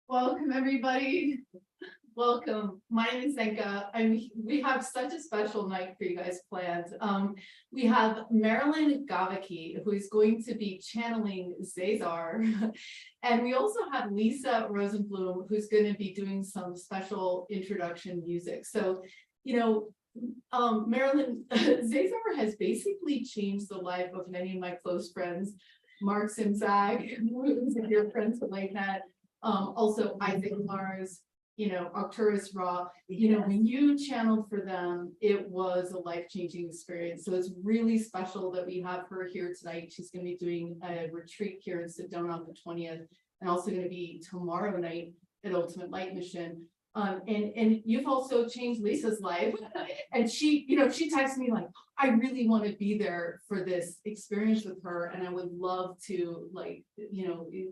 Welcome, everybody. Welcome. My name is Zenka. We have such a special night for you guys planned. We have Marilyn Gavicki, who is going to be channeling ZaZar. And we also have Lisa Rosenblum, who's going to be doing some special introduction music. So, Marilyn, ZaZar has basically changed the life of many of my close friends. Mark Simzag, who's a dear friend to like that. Also Isaac Mars, Arcturus Raw, when you channeled for them, it was a life-changing experience. So it's really special that we have her here tonight. She's going to be doing a retreat here in Sedona on the 20th, and also going to be tomorrow night at Ultimate Light Mission. And you've also changed Lisa's life. And she texted me like, I really want to be there for this experience with her. And I would love to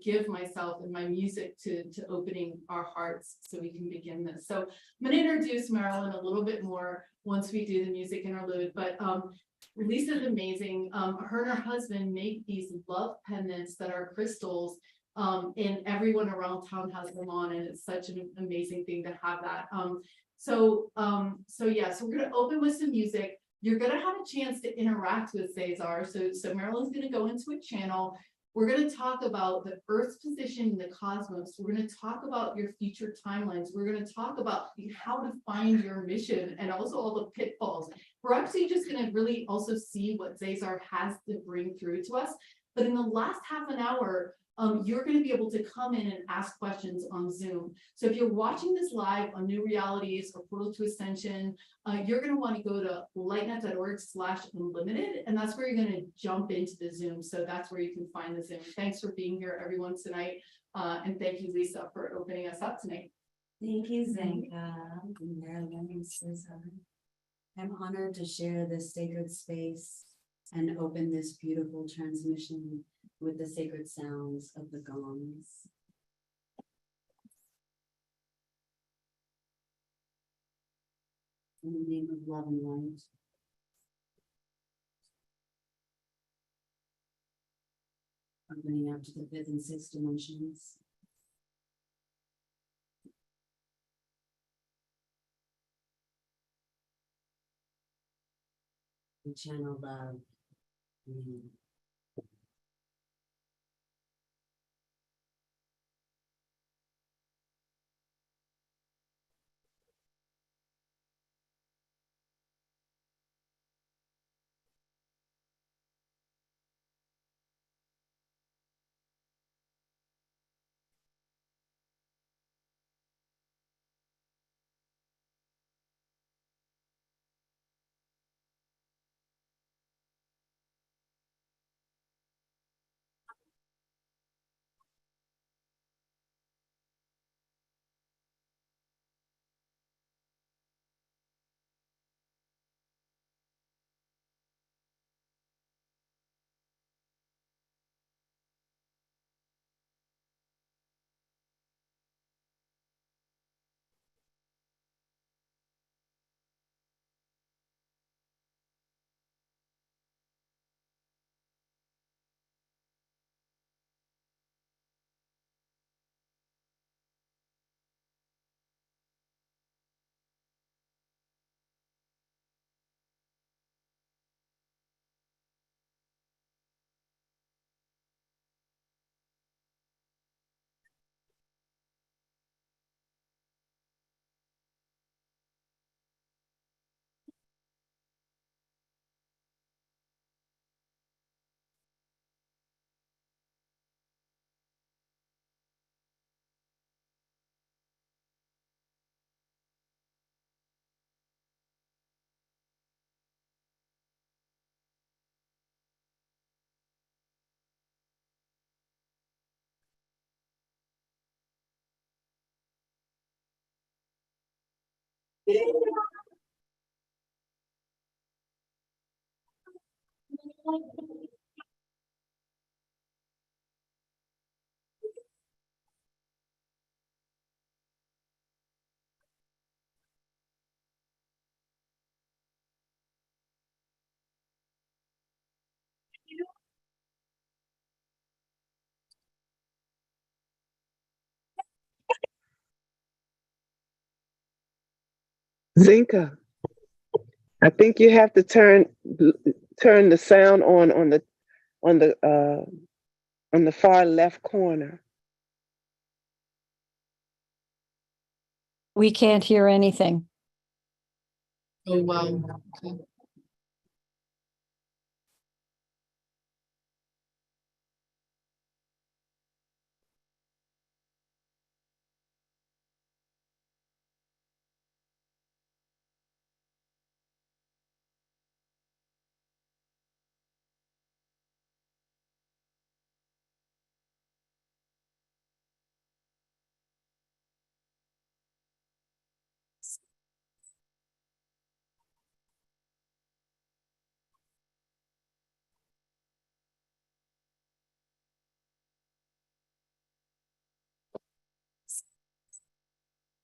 give myself and my music to opening our hearts so we can begin this. So I'm going to introduce Marilyn a little bit more once we do the music interlude. But Lisa's amazing. Her and her husband make these love pendants that are crystals. And everyone around town has them on, and it's such an amazing thing to have that. So we're gonna open with some music. You're gonna have a chance to interact with ZaZar. So Marilyn's gonna go into a channel. We're gonna talk about the Earth's position in the cosmos. We're gonna talk about your future timelines. We're gonna talk about how to find your mission and also all the pitfalls. We're actually just gonna really also see what ZaZar has to bring through to us. But in the last half an hour, you're going to be able to come in and ask questions on Zoom. So if you're watching this live on New Realities or Portal to Ascension, you're going to want to go to lightnet.org/unlimited, and that's where you're going to jump into the Zoom. So that's where you can find the Zoom. Thanks for being here, everyone, tonight. And thank you, Lisa, for opening us up tonight. Thank you, Zenka. Marilyn, I'm honored to share this sacred space and open this beautiful transmission with the sacred sounds of the gongs. In the name of love and light. Opening up to the fifth and sixth dimensions. We channel love. Zinka, I think you have to turn the sound on the far left corner. We can't hear anything. Oh, wow. Okay.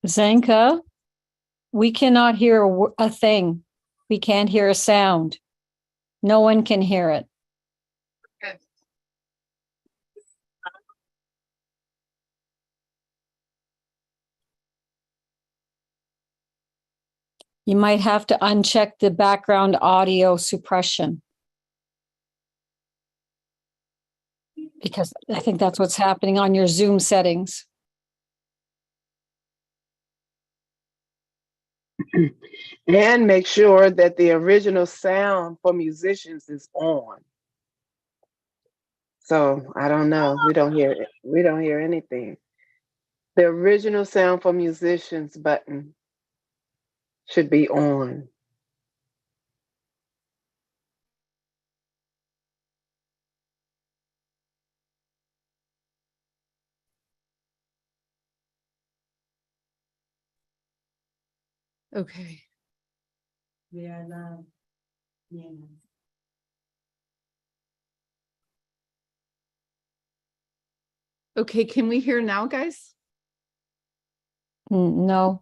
Zanka, we cannot hear a thing. We can't hear a sound. No one can hear it. Okay. You might have to uncheck the background audio suppression. Because I think that's what's happening on your Zoom settings. And make sure that the original sound for musicians is on. So I don't know. We don't hear it. We don't hear anything. The original sound for musicians button should be on. Okay. We are love. Yeah. Okay, can we hear now, guys? No.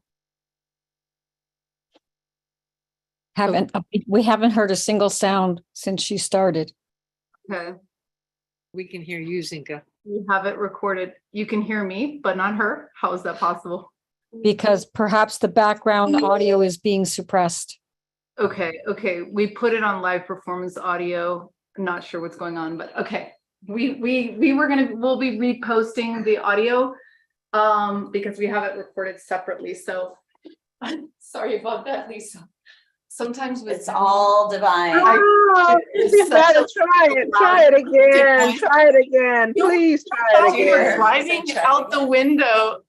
We haven't heard a single sound since she started. Okay. We can hear you, Zinka. We have it recorded. You can hear me, but not her. How is that possible? Because perhaps the background audio is being suppressed. Okay, okay. We put it on live performance audio. I'm not sure what's going on, but okay. We'll be reposting the audio because we have it recorded separately. So I'm sorry about that, Lisa. Sometimes It's all divine. Oh, you better try it. Try it again. Try it again. Please try it we were again. driving out the window.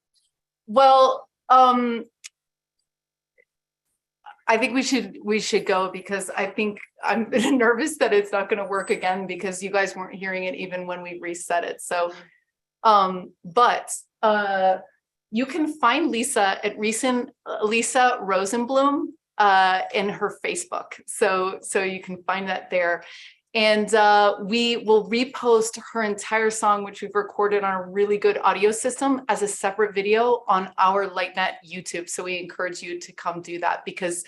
Well, I think we should go because I think I'm nervous that it's not going to work again because you guys weren't hearing it even when we reset it. So, but you can find Lisa at recent Lisa Rosenblum in her Facebook. So you can find that there. And we will repost her entire song, which we've recorded on a really good audio system as a separate video on our LightNet YouTube. So we encourage you to come do that because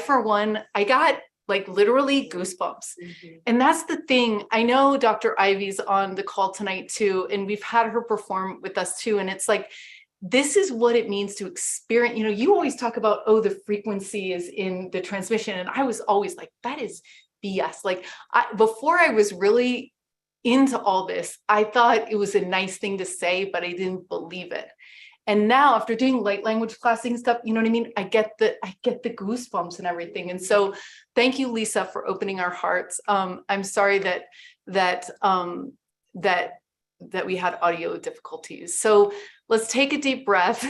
for one, I got like literally goosebumps. And that's the thing. I know Dr. Ivy's on the call tonight too, and we've had her perform with us too. And it's like, this is what it means to experience. You know, you always talk about, oh, the frequency is in the transmission. And I was always like, that is BS. Like before I was really into all this, I thought it was a nice thing to say, but I didn't believe it. And now after doing light language classing stuff, you know what I mean? I get the goosebumps and everything. And so thank you, Lisa, for opening our hearts. I'm sorry that we had audio difficulties. So let's take a deep breath.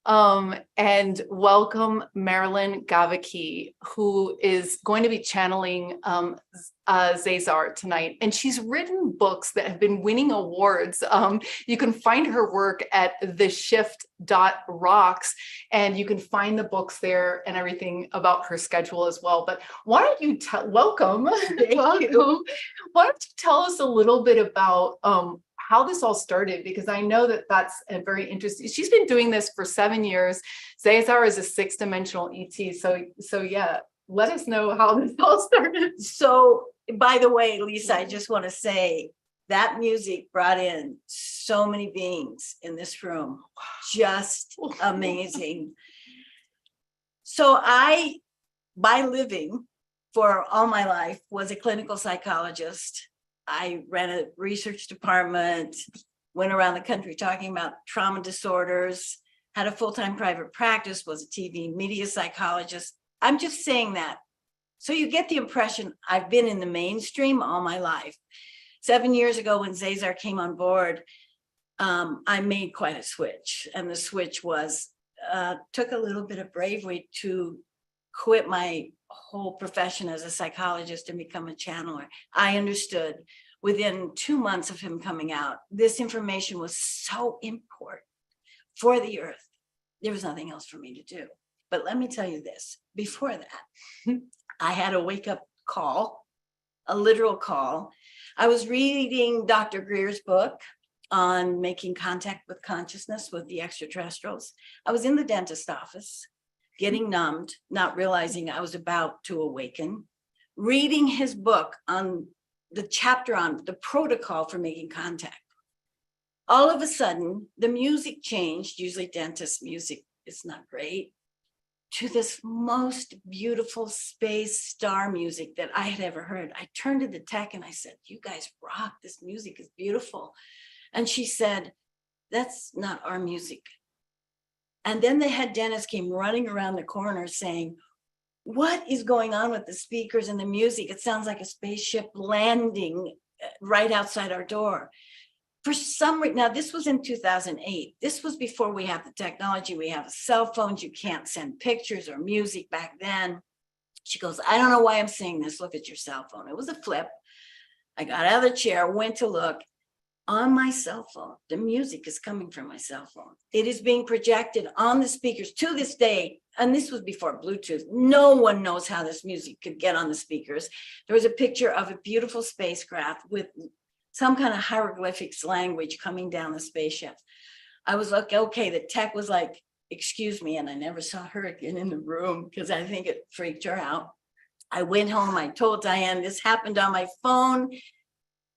And welcome Marilyn Gavicki, who is going to be channeling ZaZar tonight. And she's written books that have been winning awards. You can find her work at theshift.rocks, and you can find the books there and everything about her schedule as well. But why don't you welcome. Thank you. Why don't you tell us a little bit about how this all started, because I know that that's a very interesting. She's been doing this for 7 years. ZaZar is a 6-dimensional ET. So yeah, let us know how this all started. So, by the way, Lisa, I just want to say that music brought in so many beings in this room. Just amazing. So by living for all my life, was a clinical psychologist. I ran a research department, went around the country talking about trauma disorders, had a full-time private practice, was a TV media psychologist. I'm just saying that. So you get the impression I've been in the mainstream all my life. 7 years ago, when ZaZar came on board, I made quite a switch. And the switch was, took a little bit of bravery to quit my whole profession as a psychologist and become a channeler. I understood within 2 months of him coming out, this information was so important for the earth. There was nothing else for me to do. But let me tell you this, before that, I had a wake-up call, a literal call. I was reading Dr. Greer's book on making contact with consciousness with the extraterrestrials. I was in the dentist office, getting numbed, not realizing I was about to awaken, reading his book on the chapter on the protocol for making contact. All of a sudden, the music changed. Usually dentist music is not great, to this most beautiful space star music that I had ever heard. I turned to the tech and I said, "You guys rock, this music is beautiful." And she said, "That's not our music." And then the head dentist came running around the corner saying, "What is going on with the speakers and the music? It sounds like a spaceship landing right outside our door." For some reason, now this was in 2008. This was before we have the technology. We have cell phones. You can't send pictures or music back then. She goes, "I don't know why I'm saying this. Look at your cell phone." It was a flip. I got out of the chair, went to look. On my cell phone, the music is coming from my cell phone. It is being projected on the speakers to this day. And this was before Bluetooth. No one knows how this music could get on the speakers. There was a picture of a beautiful spacecraft with some kind of hieroglyphics language coming down the spaceship. I was like, okay, the tech was like, "Excuse me." And I never saw her again in the room because I think it freaked her out. I went home. I told Diane, "This happened on my phone.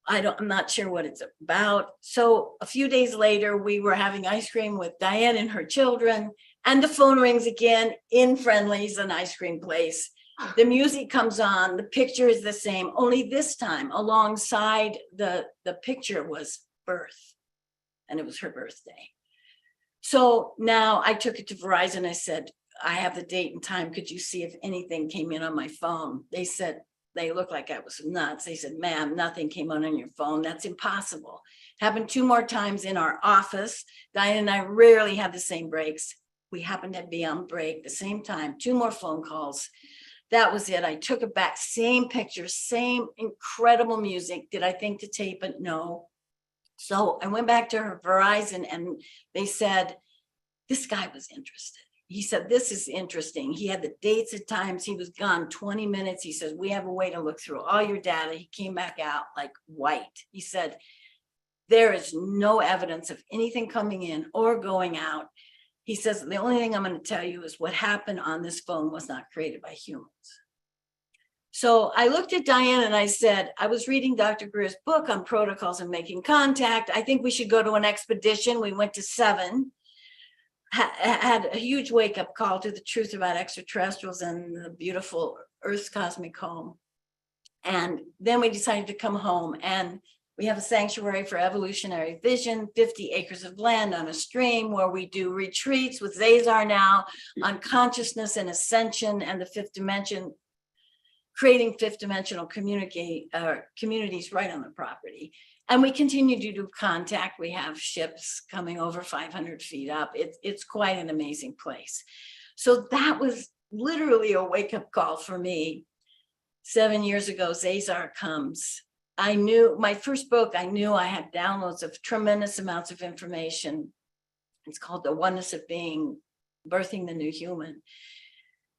I'm not sure what it's about." So a few days later, we were having ice cream with Diane and her children, and the phone rings again in Friendly's, an ice cream place. The music comes on, the picture is the same, only this time alongside the picture was birth, and it was her birthday. So now I took it to Verizon. I said, "I have the date and time. Could you see if anything came in on my phone?" They said, they looked like I was nuts. They said, "Ma'am, nothing came on your phone. That's impossible." Happened 2 more times in our office. Diane and I rarely have the same breaks. We happened to be on break the same time, 2 more phone calls. That was it. I took it back, same picture, same incredible music. Did I think to tape it? No. So I went back to her Verizon and they said, this guy was interested. He said, "This is interesting." He had the dates and times. He was gone 20 minutes. He says, "We have a way to look through all your data." He came back out like white. He said, "There is no evidence of anything coming in or going out." He says, "The only thing I'm going to tell you is what happened on this phone was not created by humans." So I looked at Diane and I said, I was reading Dr. Greer's book on protocols and making contact. I think we should go to an expedition. We went to 7. Had a huge wake-up call to the truth about extraterrestrials and the beautiful Earth's cosmic home. And then we decided to come home, and we have a sanctuary for evolutionary vision, 50 acres of land on a stream, where we do retreats with ZaZar now on consciousness and ascension and the 5th dimension, creating 5th dimensional communities right on the property. And we continue to do contact. We have ships coming over 500 feet up. It's quite an amazing place. So that was literally a wake-up call for me. 7 years ago, ZaZar comes. I knew my first book, I knew I had downloads of tremendous amounts of information. It's called The Oneness of Being, Birthing the New Human.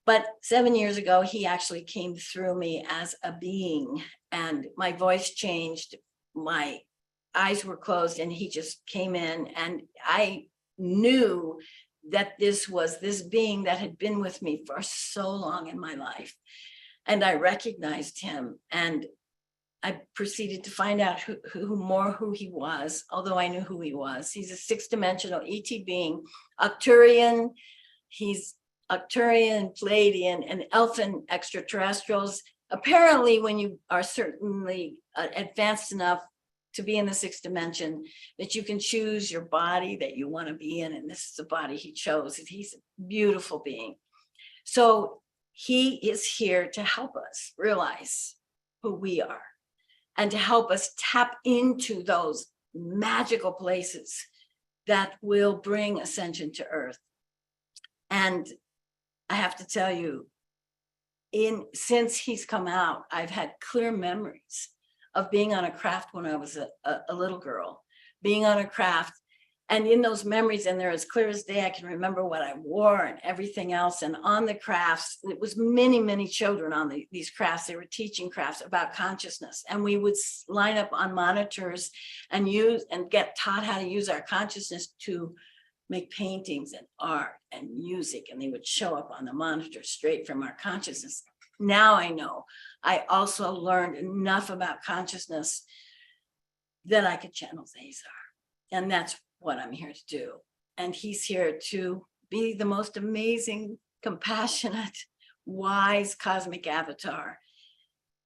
But 7 years ago, he actually came through me as a being, and my voice changed. My eyes were closed and he just came in, and I knew that this was this being that had been with me for so long in my life. And I recognized him, and I proceeded to find out who he was, although I knew who he was. He's a 6th dimensional ET being, Arcturian. He's Arcturian, Pleiadian, and Elfin extraterrestrials. Apparently, when you are certainly advanced enough to be in the sixth dimension, that you can choose your body that you want to be in. And this is the body he chose. He's a beautiful being. So he is here to help us realize who we are and to help us tap into those magical places that will bring ascension to Earth. And I have to tell you, since he's come out, I've had clear memories of being on a craft when I was a little girl, being on a craft. And in those memories, and they're as clear as day, I can remember what I wore and everything else. And on the crafts, it was many, many children on these crafts. They were teaching crafts about consciousness. And we would line up on monitors and get taught how to use our consciousness to make paintings and art and music. And they would show up on the monitor straight from our consciousness. Now I know. I also learned enough about consciousness that I could channel ZaZar. And that's what I'm here to do. And he's here to be the most amazing, compassionate, wise cosmic avatar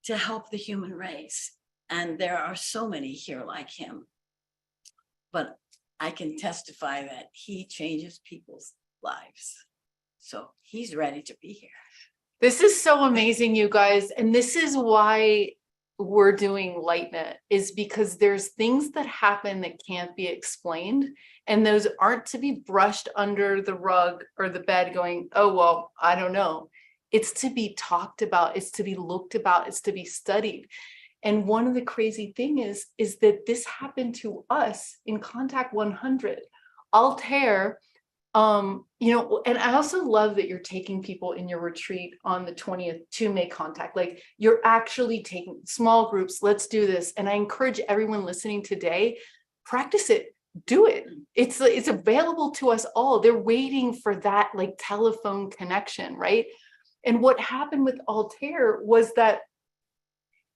to help the human race. And there are so many here like him. But I can testify that he changes people's lives. So he's ready to be here. This is so amazing, you guys. And this is why we're doing LightNet, is because there's things that happen that can't be explained. And those aren't to be brushed under the rug or the bed going, oh, well, I don't know. It's to be talked about. It's to be looked about. It's to be studied. And one of the crazy things is that this happened to us in Contact 100. Altair, and I also love that you're taking people in your retreat on the 20th to make contact. Like, you're actually taking small groups. Let's do this. And I encourage everyone listening today, practice it, do it. It's available to us all. They're waiting for that like telephone connection, right? And what happened with Altair was that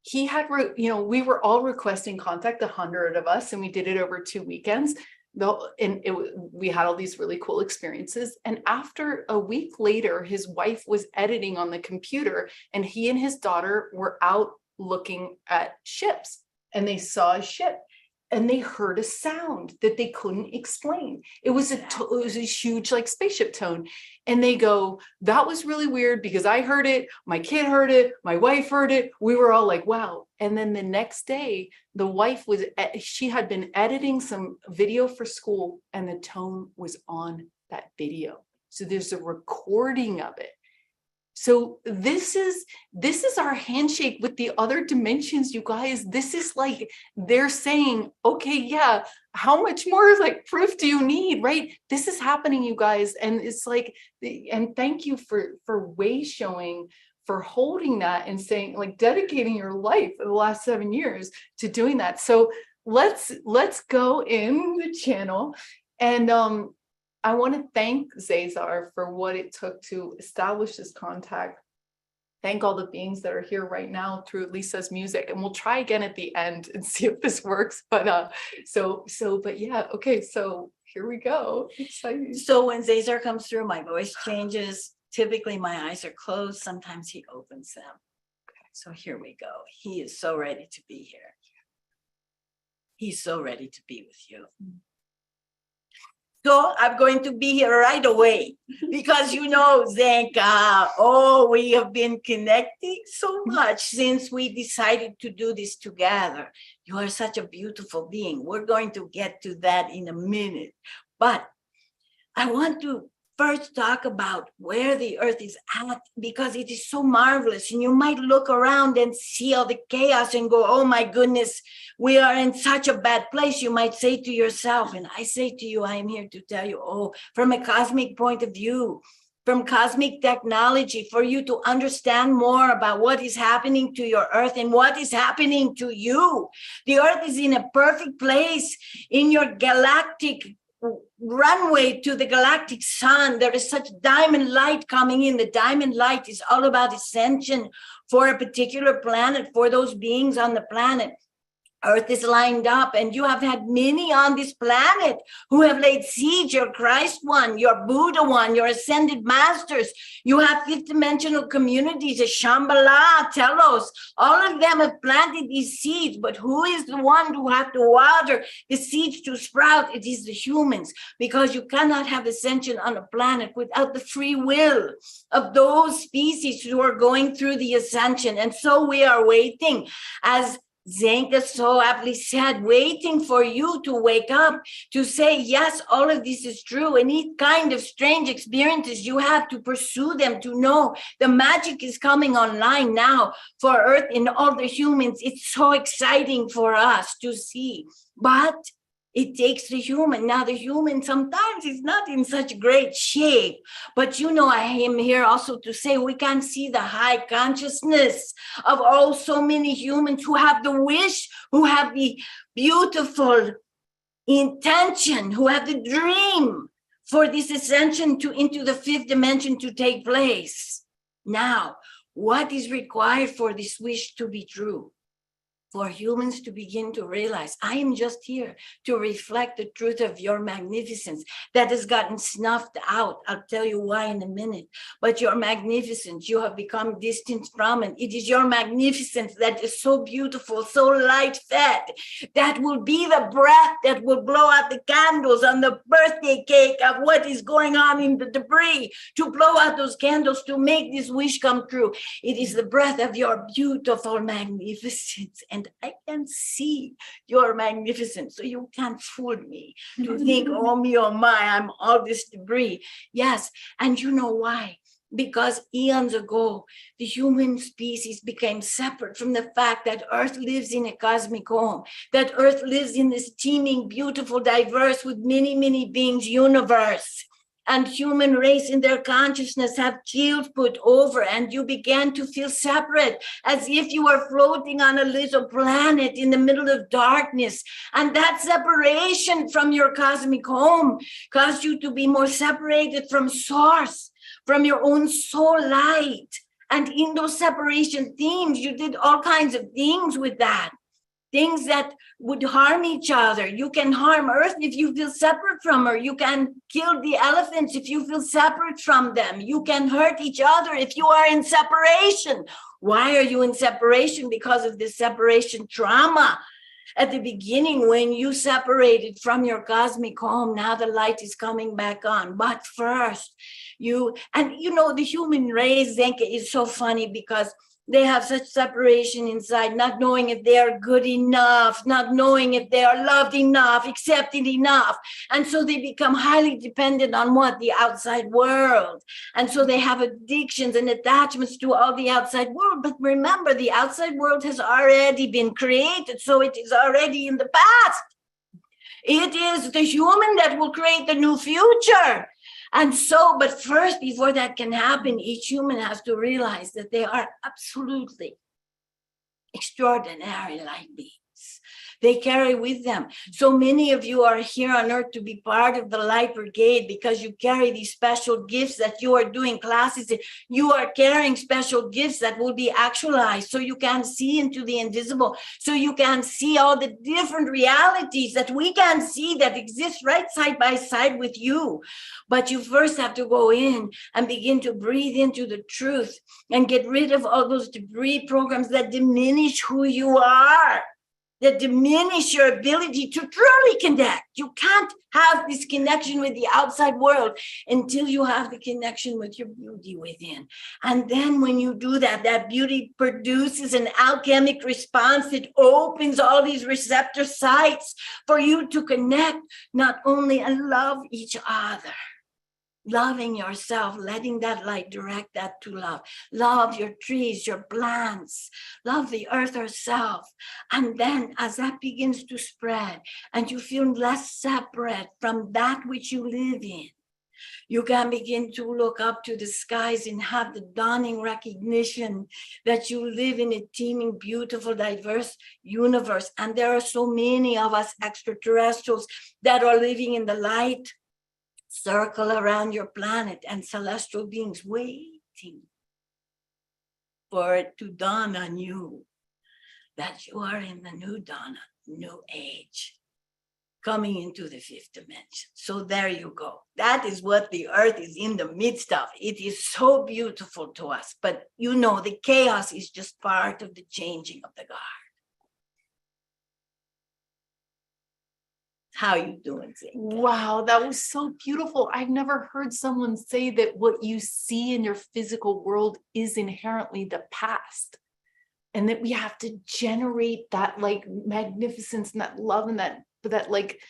he had, we were all requesting contact, 100 of us, and we did it over 2 weekends. We had all these really cool experiences. And after a week later, his wife was editing on the computer, and he and his daughter were out looking at ships, and they saw a ship, and they heard a sound that they couldn't explain. It was a huge like spaceship tone. And they go, that was really weird because I heard it, my kid heard it, my wife heard it. We were all like, wow. And then the next day, the wife she had been editing some video for school, and the tone was on that video. So there's a recording of it. So this is our handshake with the other dimensions, you guys. This is like, they're saying, okay, yeah, how much more like proof do you need, right? This is happening, you guys. And it's like, and thank you for way showing, for holding that and saying, like, dedicating your life for the last 7 years to doing that. So let's go in the channel. And I want to thank ZaZar for what it took to establish this contact. Thank all the beings that are here right now through Lisa's music. And we'll try again at the end and see if this works. But but yeah, okay, so here we go. Exciting. So when ZaZar comes through, my voice changes. Typically my eyes are closed. Sometimes he opens them. So here we go. He is so ready to be here. He's so ready to be with you. So I'm going to be here right away because, Zenka, we have been connecting so much since we decided to do this together. You are such a beautiful being. We're going to get to that in a minute. But I want to first talk about where the earth is at, because it is so marvelous. And you might look around and see all the chaos and go, oh my goodness, we are in such a bad place. You might say to yourself, and I say to you, I am here to tell you, from a cosmic point of view, from cosmic technology, for you to understand more about what is happening to your earth and what is happening to you. The earth is in a perfect place in your galactic runway to the galactic sun. There is such diamond light coming in. The diamond light is all about ascension for a particular planet, for those beings on the planet. Earth is lined up, and you have had many on this planet who have laid siege, your Christ one, your Buddha one, your ascended masters. You have fifth dimensional communities, a Shambhala, Telos, all of them have planted these seeds, but who is the one who have to water the seeds to sprout? It is the humans, because you cannot have ascension on a planet without the free will of those species who are going through the ascension. And so we are waiting, as Zenka so aptly said, waiting for you to wake up, to say, yes, all of this is true. Any kind of strange experiences, you have to pursue them, to know the magic is coming online now for Earth and all the humans. It's so exciting for us to see. But it takes the human. Now, the human sometimes is not in such great shape. But you know, I am here also to say we can see the high consciousness of all so many humans who have the wish, who have the beautiful intention, who have the dream for this ascension into the fifth dimension to take place. Now, what is required for this wish to be true? For humans to begin to realize, I am just here to reflect the truth of your magnificence that has gotten snuffed out. I'll tell you why in a minute. But your magnificence, you have become distant from it. It is your magnificence that is so beautiful, so light-fed, that will be the breath that will blow out the candles on the birthday cake of what is going on in the debris, to blow out those candles, to make this wish come true. It is the breath of your beautiful magnificence. And I can see your magnificence, so you can't fool me to think, oh me, oh my, I'm all this debris. Yes, and you know why? Because eons ago, the human species became separate from the fact that Earth lives in a cosmic home, that Earth lives in this teeming, beautiful, diverse, with many, many beings universe. And human race in their consciousness have shields put over, and you began to feel separate, as if you were floating on a little planet in the middle of darkness. And that separation from your cosmic home caused you to be more separated from source, from your own soul light. And in those separation themes, you did all kinds of things with that. Things that would harm each other. You can harm Earth if you feel separate from her. You can kill the elephants if you feel separate from them. You can hurt each other if you are in separation. Why are you in separation? Because of this separation trauma. At the beginning, when you separated from your cosmic home, now the light is coming back on. But first, the human race, Zenka, is so funny because they have such separation inside, not knowing if they are good enough, not knowing if they are loved enough, accepted enough. And so they become highly dependent on what? The outside world. And so they have addictions and attachments to all the outside world. But remember, the outside world has already been created, so it is already in the past. It is the human that will create the new future. And so, but first, before that can happen, each human has to realize that they are absolutely extraordinary light beings. They carry with them. So many of you are here on Earth to be part of the Light Brigade because you carry these special gifts that you are doing classes in. You are carrying special gifts that will be actualized so you can see into the invisible, so you can see all the different realities that we can see that exist right side by side with you. But you first have to go in and begin to breathe into the truth and get rid of all those debris programs that diminish who you are, that diminish your ability to truly connect. You can't have this connection with the outside world until you have the connection with your beauty within. And then when you do that, that beauty produces an alchemic response that opens all these receptor sites for you to connect not only and love each other. Loving yourself, letting that light direct that to love. Love your trees, your plants, love the earth herself. And then as that begins to spread and you feel less separate from that which you live in, you can begin to look up to the skies and have the dawning recognition that you live in a teeming, beautiful, diverse universe. And there are so many of us extraterrestrials that are living in the light. Circle around your planet and celestial beings waiting for it to dawn on you. that you are in the new dawn, new age, coming into the fifth dimension. So there you go. That is what the earth is in the midst of. It is so beautiful to us, but you know, the chaos is just part of the changing of the guard. How you doing, Zink? Wow, that was so beautiful. I've never heard someone say that what you see in your physical world is inherently the past. And that we have to generate that like magnificence and that love and that like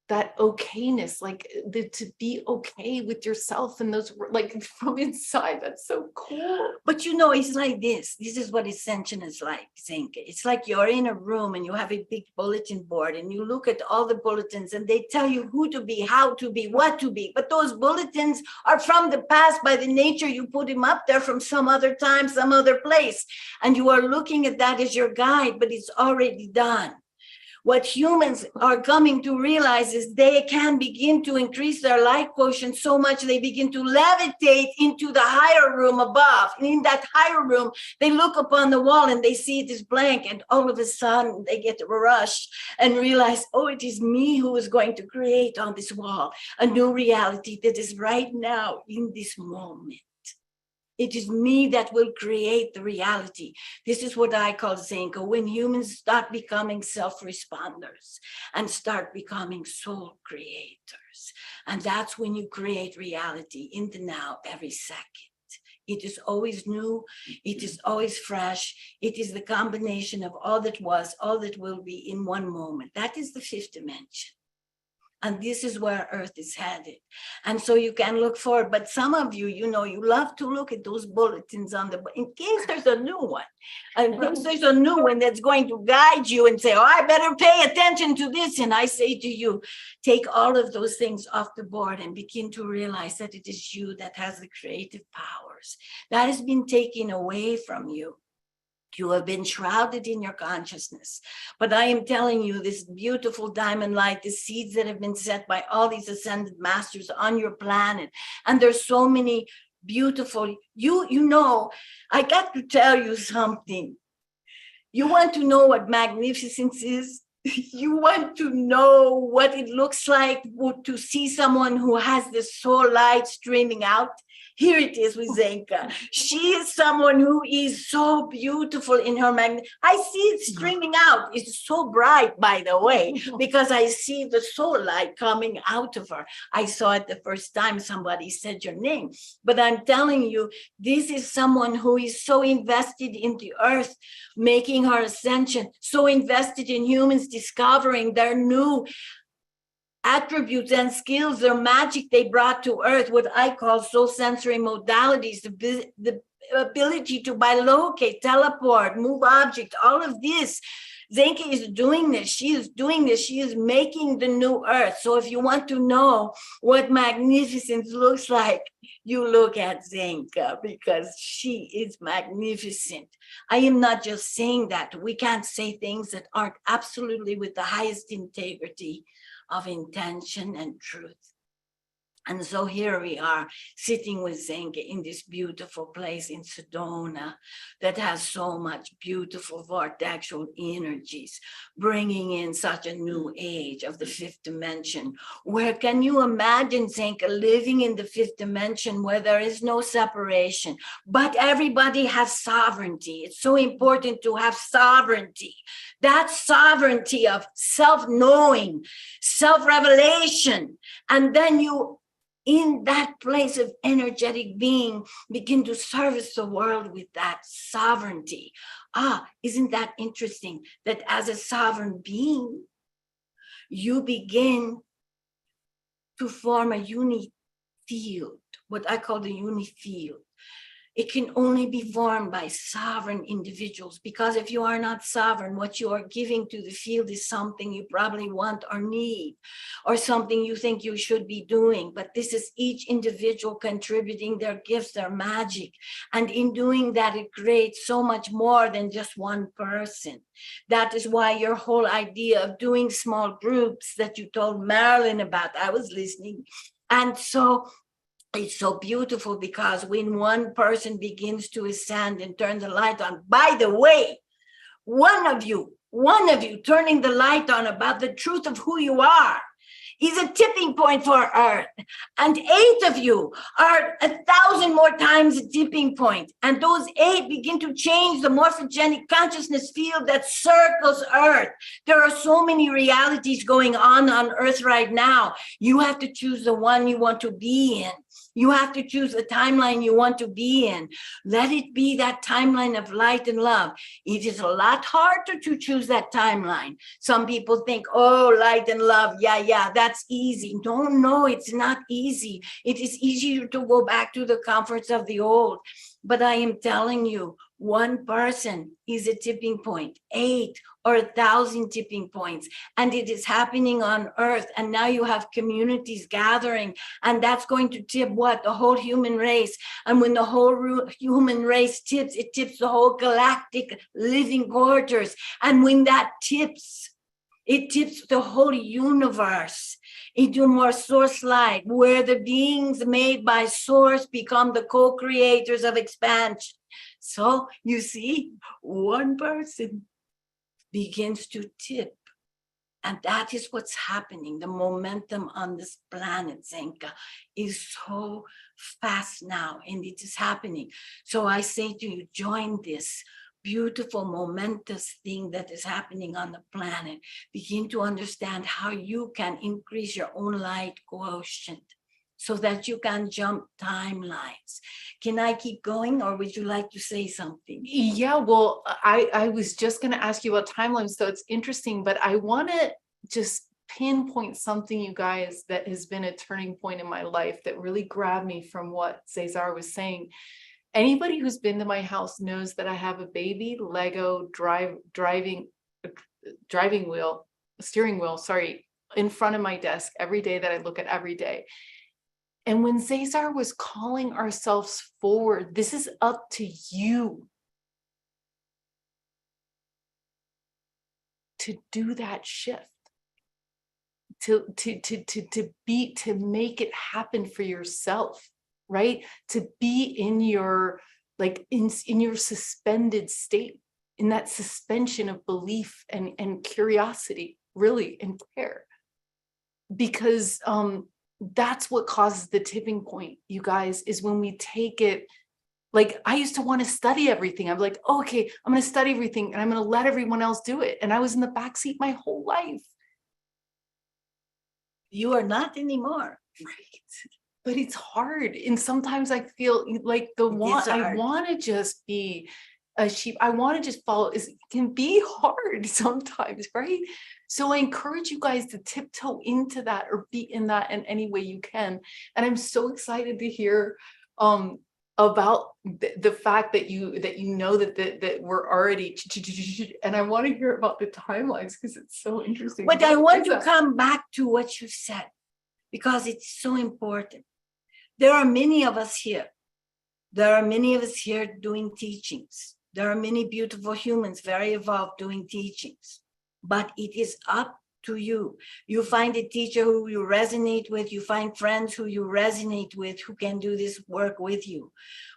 that okayness, like to be okay with yourself and those like from inside. That's so cool. But you know, it's like this. This is what Ascension is like, Zink. It's like you're in a room and you have a big bulletin board and you look at all the bulletins and they tell you who to be, how to be, what to be. But those bulletins are from the past by the nature you put them up there from some other time, some other place. And you are looking at that as your guide, but it's already done. What humans are coming to realize is they can begin to increase their light quotient so much they begin to levitate into the higher room above. And in that higher room, they look upon the wall and they see it is blank. And all of a sudden they get rushed and realize, oh, it is me who is going to create on this wall a new reality that is right now in this moment. It is me that will create the reality. This is what I call Zenka, when humans start becoming self-responders and start becoming soul creators. And that's when you create reality in the now every second. It is always new. It is always fresh. It is the combination of all that was, all that will be in one moment. That is the fifth dimension. And this is where Earth is headed. And so you can look forward. But some of you, you know, you love to look at those bulletins on the, in case there's a new one. And in case there's a new one that's going to guide you and say, oh, I better pay attention to this. And I say to you, take all of those things off the board and begin to realize that it is you that has the creative powers. That has been taken away from you. You have been shrouded in your consciousness. But I am telling you, this beautiful diamond light, the seeds that have been set by all these ascended masters on your planet. And there's so many beautiful, you know, I got to tell you something. You want to know what magnificence is? You want to know what it looks like to see someone who has the soul light streaming out? Here it is with Zenka. She is someone who is so beautiful in her I see it streaming out. It's so bright, by the way, because I see the soul light coming out of her. I saw it the first time somebody said your name. But I'm telling you, this is someone who is so invested in the earth, making her ascension, so invested in humans discovering their new attributes and skills, their magic they brought to earth, what I call soul sensory modalities, the ability to bilocate, teleport, move objects, all of this. Zenka is doing this. She is doing this. She is making the new earth. So if you want to know what magnificence looks like, you look at Zenka because she is magnificent. I am not just saying that. We can't say things that aren't absolutely with the highest integrity of intention and truth. And so here we are sitting with Zenka in this beautiful place in Sedona that has so much beautiful vortexual energies, bringing in such a new age of the fifth dimension. Where can you imagine Zenka living in the fifth dimension where there is no separation, but everybody has sovereignty? It's so important to have sovereignty. That sovereignty of self-knowing, self-revelation, and then you, in that place of energetic being, begin to service the world with that sovereignty. Isn't that interesting that as a sovereign being, you begin to form a uni field, what I call the uni field. It can only be formed by sovereign individuals, because if you are not sovereign, what you are giving to the field is something you probably want or need, or something you think you should be doing. But this is each individual contributing their gifts, their magic. And in doing that, it creates so much more than just one person. That is why your whole idea of doing small groups that you told Marilyn about, I was listening. And so it's so beautiful, because when one person begins to ascend and turn the light on, by the way, one of you turning the light on about the truth of who you are is a tipping point for Earth. And 8 of you are 1,000 more times a tipping point. And those 8 begin to change the morphogenic consciousness field that circles Earth. There are so many realities going on Earth right now. You have to choose the one you want to be in. You have to choose the timeline you want to be in. Let it be that timeline of light and love. It is a lot harder to choose that timeline. Some people think, oh, light and love, yeah, that's easy. No, it's not easy. It is easier to go back to the comforts of the old. But I am telling you, one person is a tipping point, 8 or 1,000 tipping points, and it is happening on Earth. And now you have communities gathering, and that's going to tip what? The whole human race. And when the whole human race tips, it tips the whole galactic living quarters. And when that tips, it tips the whole universe into more source light, where the beings made by source become the co-creators of expansion. So you see, one person begins to tip. And that is what's happening. The momentum on this planet, Zenka, is so fast now, and it is happening. So I say to you, join this beautiful, momentous thing that is happening on the planet. Begin to understand how you can increase your own light quotient so that you can jump timelines. Can I keep going, or would you like to say something? Yeah, well, I was just going to ask you about timelines, so it's interesting, but I want to just pinpoint something, you guys, that has been a turning point in my life that really grabbed me from what ZaZar was saying. Anybody who's been to my house knows that I have a baby Lego steering wheel, in front of my desk every day that I look at every day. And when ZaZar was calling ourselves forward, this is up to you to do that shift, to make it happen for yourself, right? To be in your, like, in your suspended state, in that suspension of belief and curiosity, really, and prayer. Because that's what causes the tipping point, you guys, is when we take it. Like, I used to want to study everything. I'm like, oh, okay, I'm going to study everything and I'm going to let everyone else do it. And I was in the backseat my whole life. You are not anymore. Right. But it's hard. And sometimes I feel like I want to just be a sheep. I want to just follow. It can be hard sometimes, right? So I encourage you guys to tiptoe into that, or be in that in any way you can. And I'm so excited to hear about the fact that you know that we're already, and I want to hear about the timelines, because it's so interesting. But I want to come back to what you said, because it's so important. There are many of us here. There are many of us here doing teachings. There are many beautiful humans, very evolved, doing teachings. But it is up to you. You find a teacher who you resonate with. You find friends who you resonate with, who can do this work with you.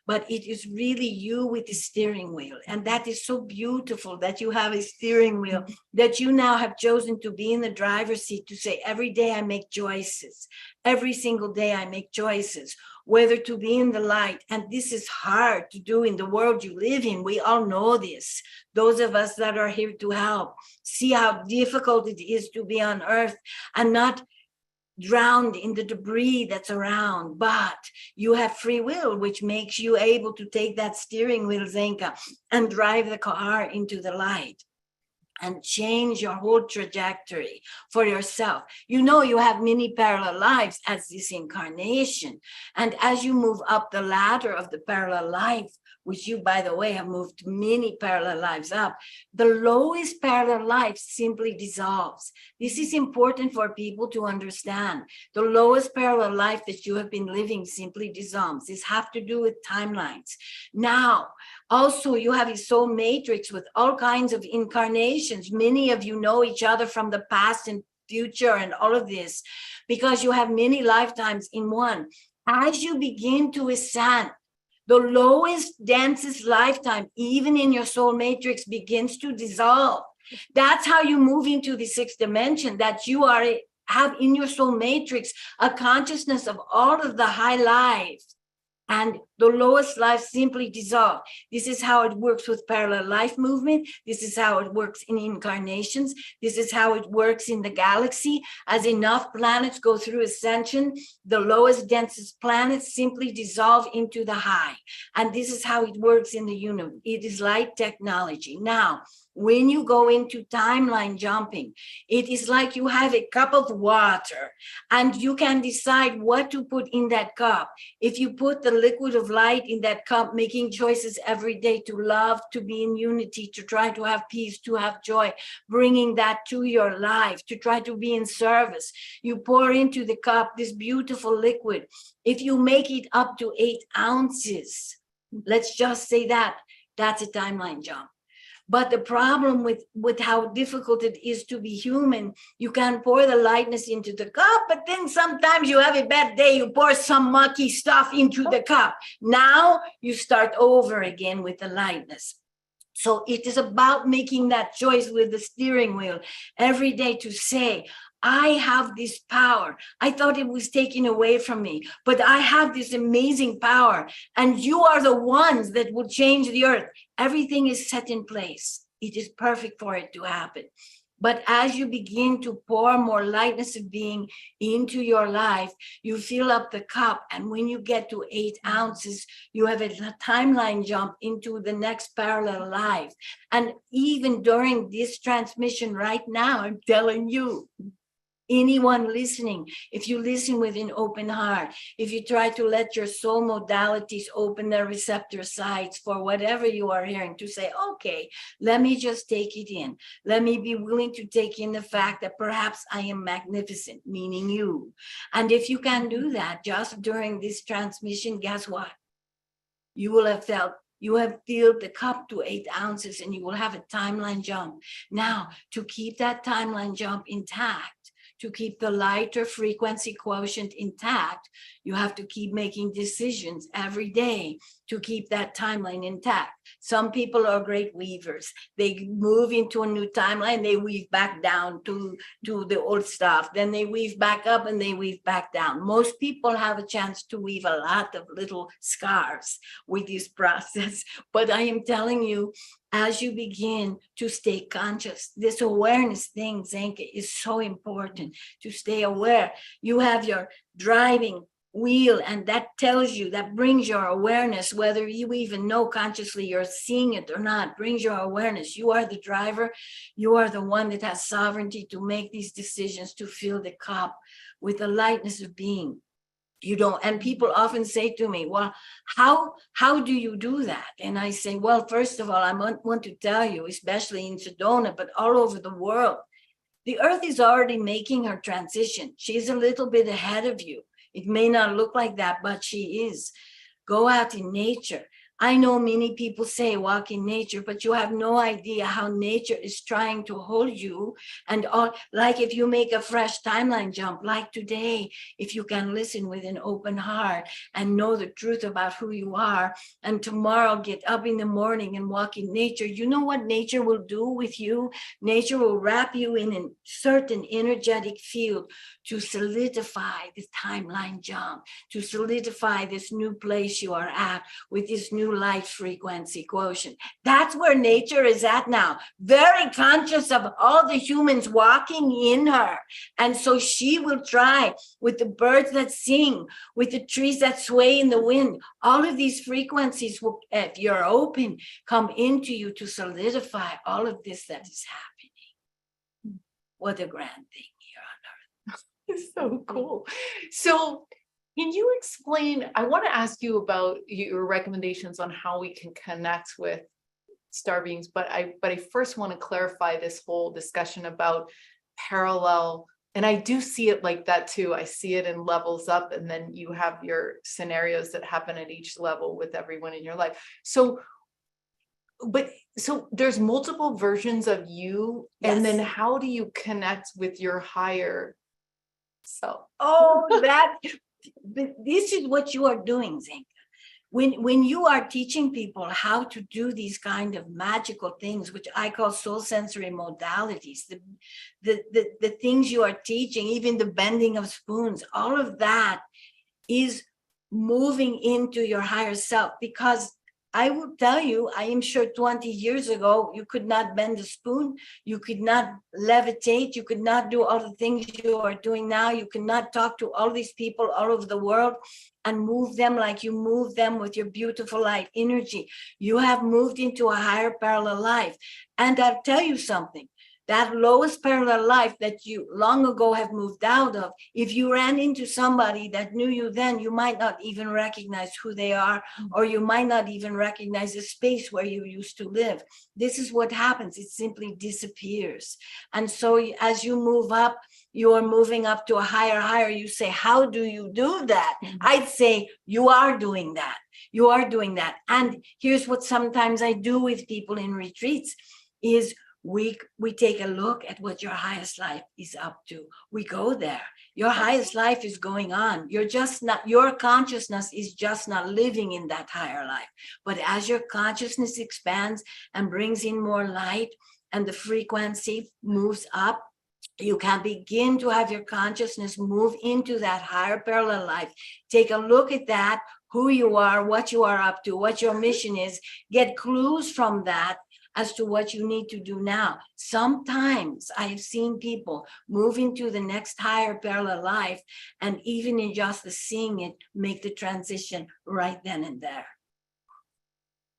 But it is really you with the steering wheel. And that is so beautiful, that you have a steering wheel, that you now have chosen to be in the driver's seat, to say, every day I make choices. Every single day I make choices, whether to be in the light. And this is hard to do in the world you live in. We all know this. Those of us that are here to help see how difficult it is to be on Earth and not drowned in the debris that's around. But you have free will, which makes you able to take that steering wheel, Zenka, and drive the car into the light and change your whole trajectory for yourself. You know, you have many parallel lives as this incarnation. And as you move up the ladder of the parallel life, which you, by the way, have moved many parallel lives up, the lowest parallel life simply dissolves. This is important for people to understand. The lowest parallel life that you have been living simply dissolves. This has to do with timelines. Now, also, you have a soul matrix with all kinds of incarnations. Many of you know each other from the past and future and all of this, because you have many lifetimes in one. As you begin to ascend, The lowest, densest lifetime, even in your soul matrix, begins to dissolve. That's how you move into the sixth dimension, that you have in your soul matrix a consciousness of all of the high lives. And the lowest life simply dissolve. This is how it works with parallel life movement. This is how it works in incarnations. This is how it works in the galaxy. As enough planets go through ascension, the lowest, densest planets simply dissolve into the high. And this is how it works in the universe. It is light technology. Now, when you go into timeline jumping, it is like you have a cup of water and you can decide what to put in that cup. If you put the liquid of light in that cup, making choices every day to love, to be in unity, to try to have peace, to have joy, bringing that to your life, to try to be in service. You pour into the cup this beautiful liquid. If you make it up to 8 ounces, let's just say that's a timeline jump. But the problem with how difficult it is to be human, you can pour the lightness into the cup, but then sometimes you have a bad day, you pour some mucky stuff into the cup. Now you start over again with the lightness. So it is about making that choice with the steering wheel every day to say, I have this power. I thought it was taken away from me, but I have this amazing power. And you are the ones that will change the earth. Everything is set in place. It is perfect for it to happen. But as you begin to pour more lightness of being into your life, you fill up the cup. And when you get to 8 ounces, you have a timeline jump into the next parallel life. And even during this transmission right now, I'm telling you, anyone listening, if you listen with an open heart, if you try to let your soul modalities open their receptor sites for whatever you are hearing, to say, okay, let me just take it in. Let me be willing to take in the fact that perhaps I am magnificent, meaning you. And if you can do that just during this transmission, guess what? You will have felt, you have filled the cup to 8 ounces and you will have a timeline jump. Now, to keep that timeline jump intact, to keep the lighter frequency quotient intact, you have to keep making decisions every day to keep that timeline intact. Some people are great weavers. They move into a new timeline, they weave back down to the old stuff. Then they weave back up and they weave back down. Most people have a chance to weave a lot of little scarves with this process. But I am telling you, as you begin to stay conscious, this awareness thing, Zenka, is so important to stay aware. You have your driving wheel, and that tells you, that brings your awareness, whether you even know consciously you're seeing it or not, brings your awareness. You are the driver. You are the one that has sovereignty to make these decisions, to fill the cup with the lightness of being. You don't, and people often say to me, well, how do you do that? And I say, well, first of all, I want to tell you, especially in Sedona, but all over the world, the earth is already making her transition. She's a little bit ahead of you. It may not look like that, but she is. Go out in nature. I know many people say walk in nature, but you have no idea how nature is trying to hold you. And all, like if you make a fresh timeline jump, like today, if you can listen with an open heart and know the truth about who you are, and tomorrow get up in the morning and walk in nature, you know what nature will do with you? Nature will wrap you in a certain energetic field to solidify the timeline jump, to solidify this new place you are at with this new light frequency quotient. That's where nature is at now, very conscious of all the humans walking in her. And so she will try with the birds that sing, with the trees that sway in the wind. All of these frequencies will, if you're open, come into you to solidify all of this that is happening. What a grand thing here on earth. It's so cool. So can you explain, I want to ask you about your recommendations on how we can connect with star beings, but I first want to clarify this whole discussion about parallel. And I do see it like that too. I see it in levels up, and then you have your scenarios that happen at each level with everyone in your life. So there's multiple versions of you, Yes. and then how do you connect with your higher self? Oh, this is what you are doing, Zenka. when you are teaching people how to do these kind of magical things, which I call soul sensory modalities, the things you are teaching, even the bending of spoons, all of that is moving into your higher self. Because I will tell you, I am sure 20 years ago, you could not bend a spoon, you could not levitate, you could not do all the things you are doing now, you could not talk to all these people all over the world and move them like you move them with your beautiful light energy. You have moved into a higher parallel life. And I'll tell you something, that lowest parallel life that you long ago have moved out of, if you ran into somebody that knew you then, you might not even recognize who they are, or you might not even recognize the space where you used to live. This is what happens. It simply disappears. And so as you move up, you are moving up to a higher. You say, how do you do that? I'd say, you are doing that. You are doing that. And here's what sometimes I do with people in retreats is we take a look at what your highest life is up to. We go there. Your highest life is going on. You're just not, your consciousness is just not living in that higher life. But as your consciousness expands and brings in more light and the frequency moves up, you can begin to have your consciousness move into that higher parallel life. Take a look at that, who you are, what you are up to, what your mission is, get clues from that as to what you need to do now. Sometimes I've seen people move into the next higher parallel life, and even in just the seeing it, make the transition right then and there.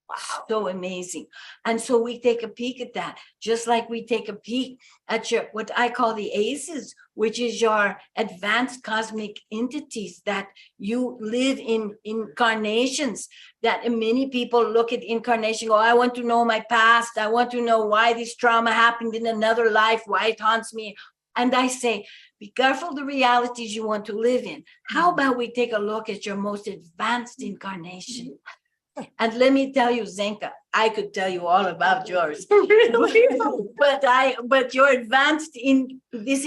Wow, so amazing. And so we take a peek at that, just like we take a peek at your, what I call the ACEs, which is your advanced cosmic entities that you live in incarnations. That many people look at incarnation, go, I want to know my past. I want to know why this trauma happened in another life, why it haunts me. And I say, be careful the realities you want to live in. How about we take a look at your most advanced incarnation? And let me tell you, Zenka, I could tell you all about yours. but you're advanced in this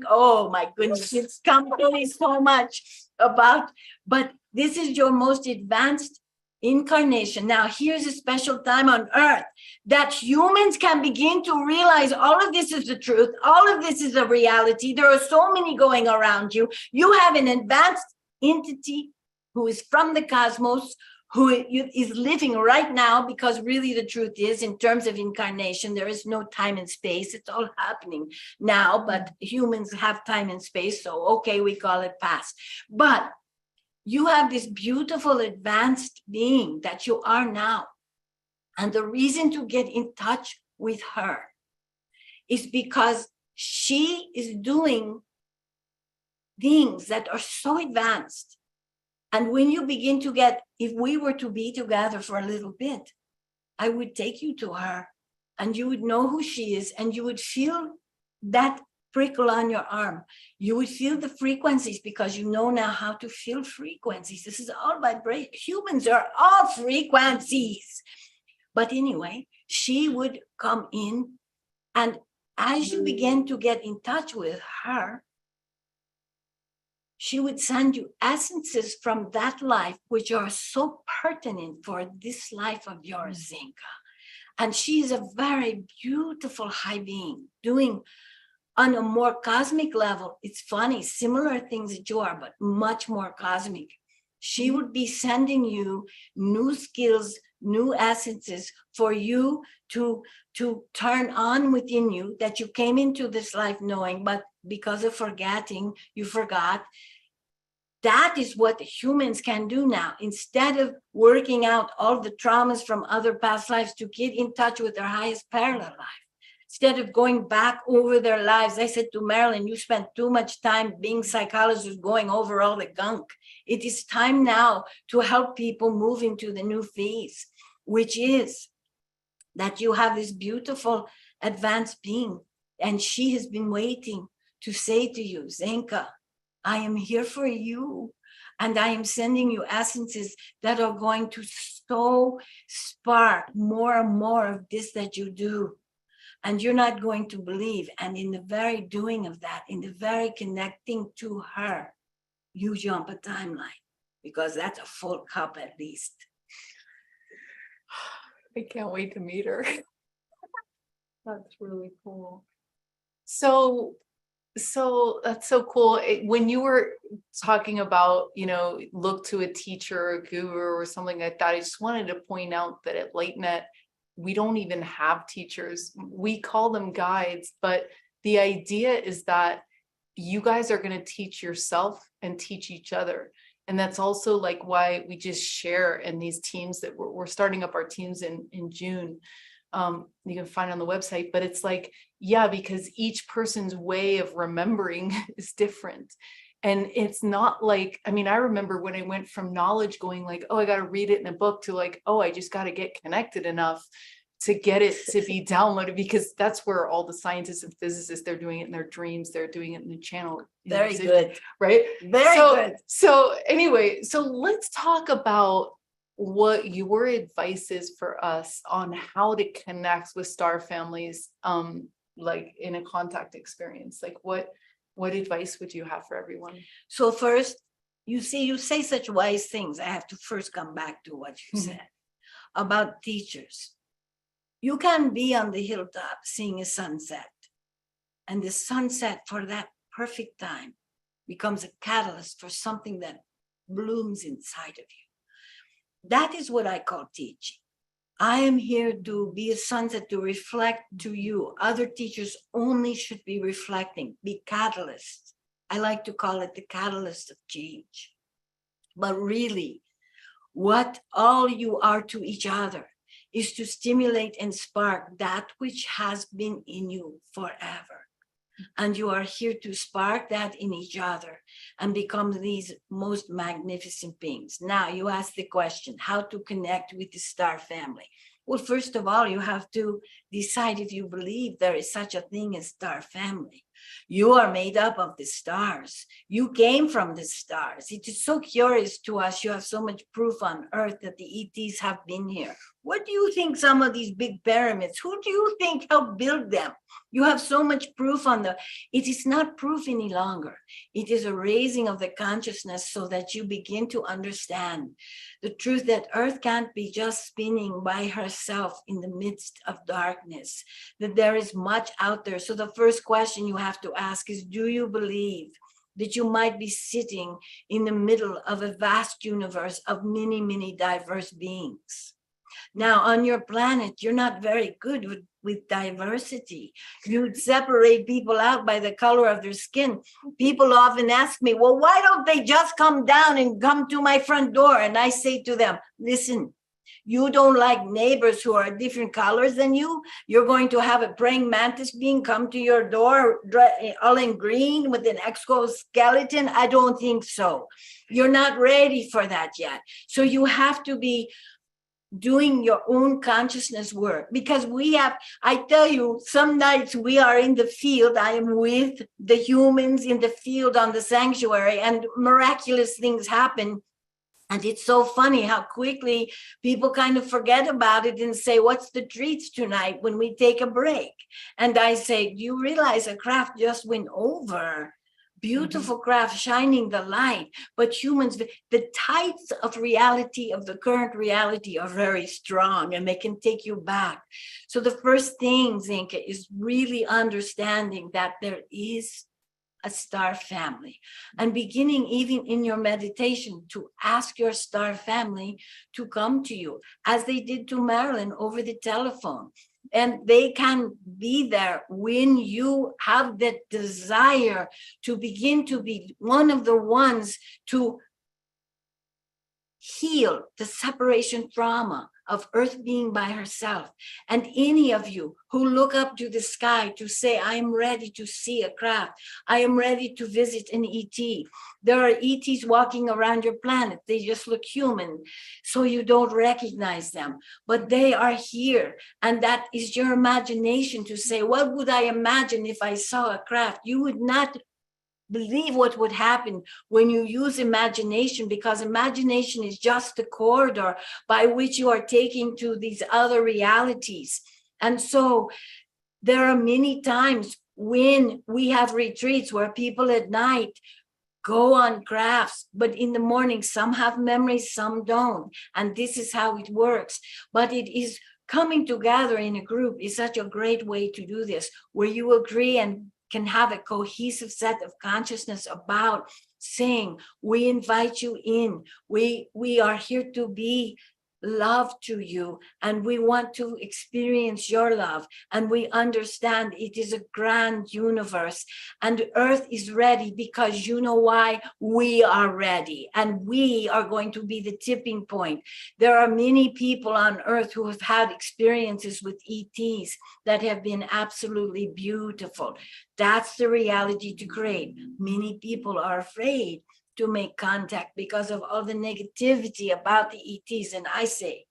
oh my goodness, it's completely so much about, but this is your most advanced incarnation. Now, here's a special time on earth that humans can begin to realize all of this is the truth. All of this is a reality. There are so many going around you. You have an advanced entity who is from the cosmos, who is living right now, because really the truth is, in terms of incarnation, there is no time and space. It's all happening now, but humans have time and space. So, okay, we call it past. But you have this beautiful advanced being that you are now. And the reason to get in touch with her is because she is doing things that are so advanced. And when you begin to get, if we were to be together for a little bit, I would take you to her and you would know who she is, and you would feel that prickle on your arm. You would feel the frequencies, because you know now how to feel frequencies. This is all vibration. Humans are all frequencies. But anyway, she would come in, and as you begin to get in touch with her, she would send you essences from that life, which are so pertinent for this life of yours, Zinka. And she is a very beautiful high being, doing on a more cosmic level. It's funny, similar things that you are, but much more cosmic. She would be sending you new skills, new essences for you to turn on within you, that you came into this life knowing, but because of forgetting, you forgot. That is what humans can do now. Instead of working out all the traumas from other past lives, to get in touch with their highest parallel life. Instead of going back over their lives, I said to Marilyn, you spent too much time being psychologist going over all the gunk. It is time now to help people move into the new phase, which is that you have this beautiful advanced being, and she has been waiting to say to you, Zenka, I am here for you, and I am sending you essences that are going to so spark more and more of this that you do. And you're not going to believe. And in the very doing of that, in the very connecting to her, you jump a timeline. because that's a full cup at least. I can't wait to meet her. That's really cool. So that's so cool. When you were talking about, look to a teacher or a guru or something like that, I just wanted to point out that at LightNet, we don't even have teachers. We call them guides, but the idea is that you guys are going to teach yourself and teach each other. And that's also like why we just share in these teams that we're starting up our teams in June. You can find on the website, but it's like, yeah, because each person's way of remembering is different. And it's not like, I remember when I went from knowledge going like, oh, I got to read it in a book to like, oh, I just got to get connected enough to get it to be downloaded, because that's where all the scientists and physicists, they're doing it in their dreams. They're doing it in the channel. Very good. Right? Very good. So anyway, so let's talk about what your advice is for us on how to connect with star families, like in a contact experience. Like what advice would you have for everyone? So first, you say such wise things. I have to first come back to what you said about teachers. You can be on the hilltop seeing a sunset, and the sunset for that perfect time becomes a catalyst for something that blooms inside of you. That is what I call teaching. I am here to be a sunset, to reflect to you. Other teachers only should be reflecting, be catalysts. I like to call it the catalyst of change. But really, what all you are to each other is to stimulate and spark that which has been in you forever. And you are here to spark that in each other and become these most magnificent beings. Now, you ask the question, how to connect with the star family? Well, first of all, you have to decide if you believe there is such a thing as star family. You are made up of the stars. You came from the stars. It is so curious to us. You have so much proof on Earth that the ETs have been here. What do you think some of these big pyramids, who do you think helped build them? You have so much proof on the, it is not proof any longer. It is a raising of the consciousness so that you begin to understand the truth that Earth can't be just spinning by herself in the midst of darkness, that there is much out there. So the first question you have to ask is, do you believe that you might be sitting in the middle of a vast universe of many, many diverse beings? Now, on your planet, you're not very good with diversity. You separate people out by the color of their skin. People often ask me, well, why don't they just come down and come to my front door? And I say to them, listen, you don't like neighbors who are different colors than you? You're going to have a praying mantis being come to your door all in green with an exoskeleton? I don't think so. You're not ready for that yet. So you have to be doing your own consciousness work, because I tell you, some nights we are in the field, I am with the humans in the field on the sanctuary, and miraculous things happen. And it's so funny how quickly people kind of forget about it and say, what's the treats tonight when we take a break? And I say, do you realize a craft just went over? Beautiful craft shining the light, but humans, the tides of reality, of the current reality, are very strong and they can take you back. So the first thing, Zinka, is really understanding that there is a star family, and beginning even in your meditation to ask your star family to come to you, as they did to Marilyn over the telephone. And they can be there when you have that desire to begin to be one of the ones to heal the separation trauma of Earth being by herself. And any of you who look up to the sky to say, I am ready to see a craft, I am ready to visit an ET. There are ETs walking around your planet. They just look human, so you don't recognize them, but they are here. And that is your imagination to say, what would I imagine if I saw a craft? You would not believe what would happen when you use imagination, because imagination is just the corridor by which you are taking to these other realities. And so there are many times when we have retreats where people at night go on crafts, but in the morning, some have memories, some don't. And this is how it works. But it is coming together in a group is such a great way to do this, where you agree and can have a cohesive set of consciousness about saying, we invite you in. We are here to be love to you, and we want to experience your love, and we understand it is a grand universe, and earth is ready because you know why? We are ready, and we are going to be the tipping point. There are many people on earth who have had experiences with ETs that have been absolutely beautiful. That's the reality to create. Many people are afraid to make contact because of all the negativity about the ETs. And I say,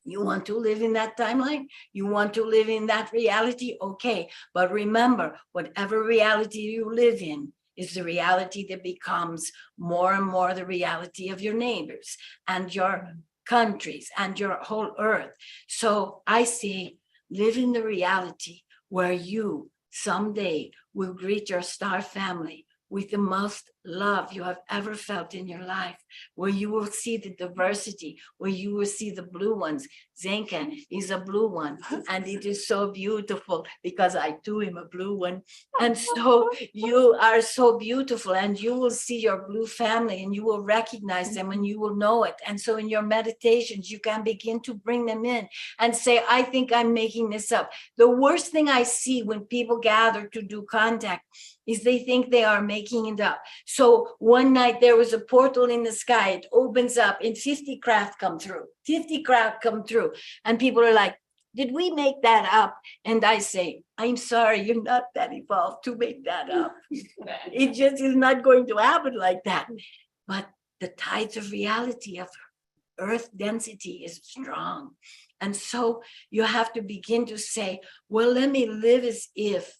you want to live in that timeline? You want to live in that reality? Okay. But remember, whatever reality you live in is the reality that becomes more and more the reality of your neighbors and your countries and your whole earth. So I say, live in the reality where you someday will greet your star family with the most love you have ever felt in your life, where you will see the diversity, where you will see the blue ones. Zenka is a blue one, and it is so beautiful because I too am a blue one. And so you are so beautiful, and you will see your blue family, and you will recognize them, and you will know it. And so in your meditations, you can begin to bring them in and say, I think I'm making this up. The worst thing I see when people gather to do contact is they think they are making it up. So one night there was a portal in the sky, it opens up and 50 craft come through, 50 craft come through. And people are like, did we make that up? And I say, I'm sorry, you're not that evolved to make that up. It just is not going to happen like that. But the tides of reality of earth density is strong. And so you have to begin to say, well, let me live as if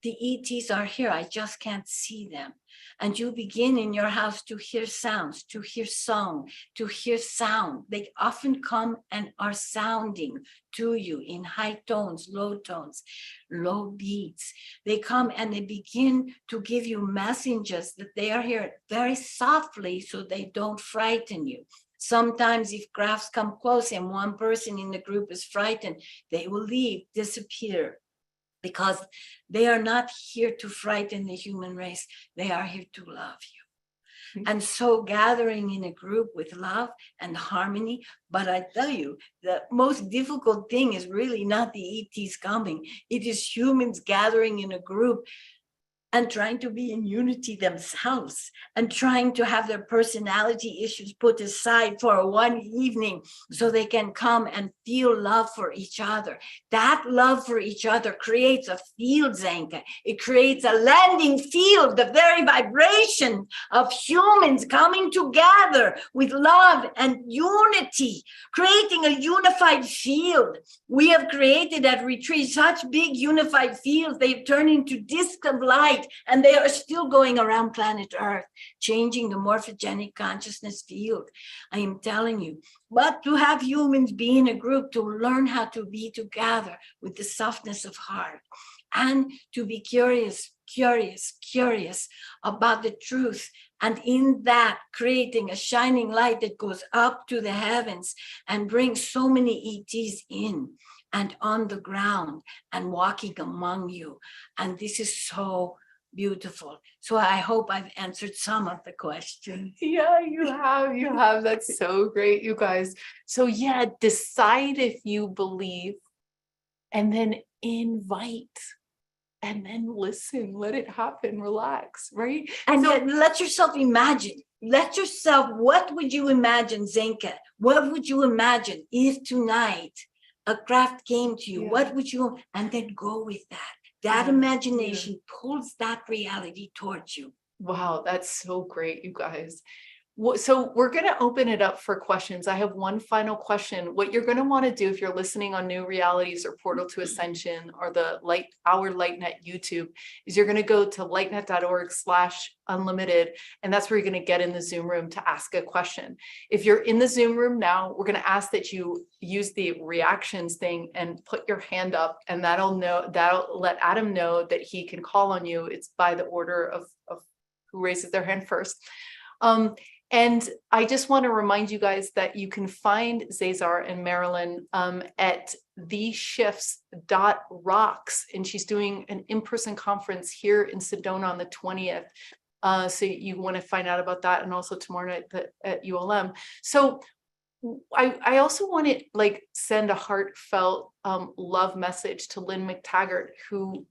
the ETs are here, I just can't see them. And you begin in your house to hear sounds, to hear song, to hear sound. They often come and are sounding to you in high tones, low beats. They come and they begin to give you messages that they are here very softly so they don't frighten you. Sometimes if crafts come close and one person in the group is frightened, they will leave, disappear. Because they are not here to frighten the human race. They are here to love you. And so gathering in a group with love and harmony, but I tell you, the most difficult thing is really not the ETs coming. It is humans gathering in a group and trying to be in unity themselves and trying to have their personality issues put aside for one evening so they can come and feel love for each other. That love for each other creates a field, Zenka. It creates a landing field, the very vibration of humans coming together with love and unity, creating a unified field. We have created at retreat such big unified fields, they've turned into discs of light, and they are still going around planet Earth, changing the morphogenic consciousness field. I am telling you, but to have humans be in a group, to learn how to be together with the softness of heart, and to be curious about the truth. And in that, creating a shining light that goes up to the heavens and brings so many ETs in and on the ground and walking among you. And this is so beautiful. So I hope I've answered some of the questions. Yeah, you have. That's so great, you guys. So yeah, decide if you believe and then invite and then listen, let it happen, relax, right? And So- then let yourself imagine. What would you imagine, Zenka? What would you imagine if tonight a craft came to you? Yeah. What would you, and then go with that. That Yeah, imagination pulls that reality towards you. Wow, that's so great, you guys. So we're going to open it up for questions. I have one final question. What you're going to want to do if you're listening on New Realities or Portal to Ascension or our LightNet YouTube is you're going to go to lightnet.org/unlimited, and that's where you're going to get in the Zoom room to ask a question. If you're in the Zoom room now, we're going to ask that you use the reactions thing and put your hand up, and that'll let Adam know that he can call on you. It's by the order of raises their hand first. And I just want to remind you guys that you can find ZaZar and Marilyn at theshifts.rocks, and she's doing an in-person conference here in Sedona on the 20th. So you want to find out about that, and also tomorrow night at ULM. So I also want to like send a heartfelt love message to Lynn McTaggart, who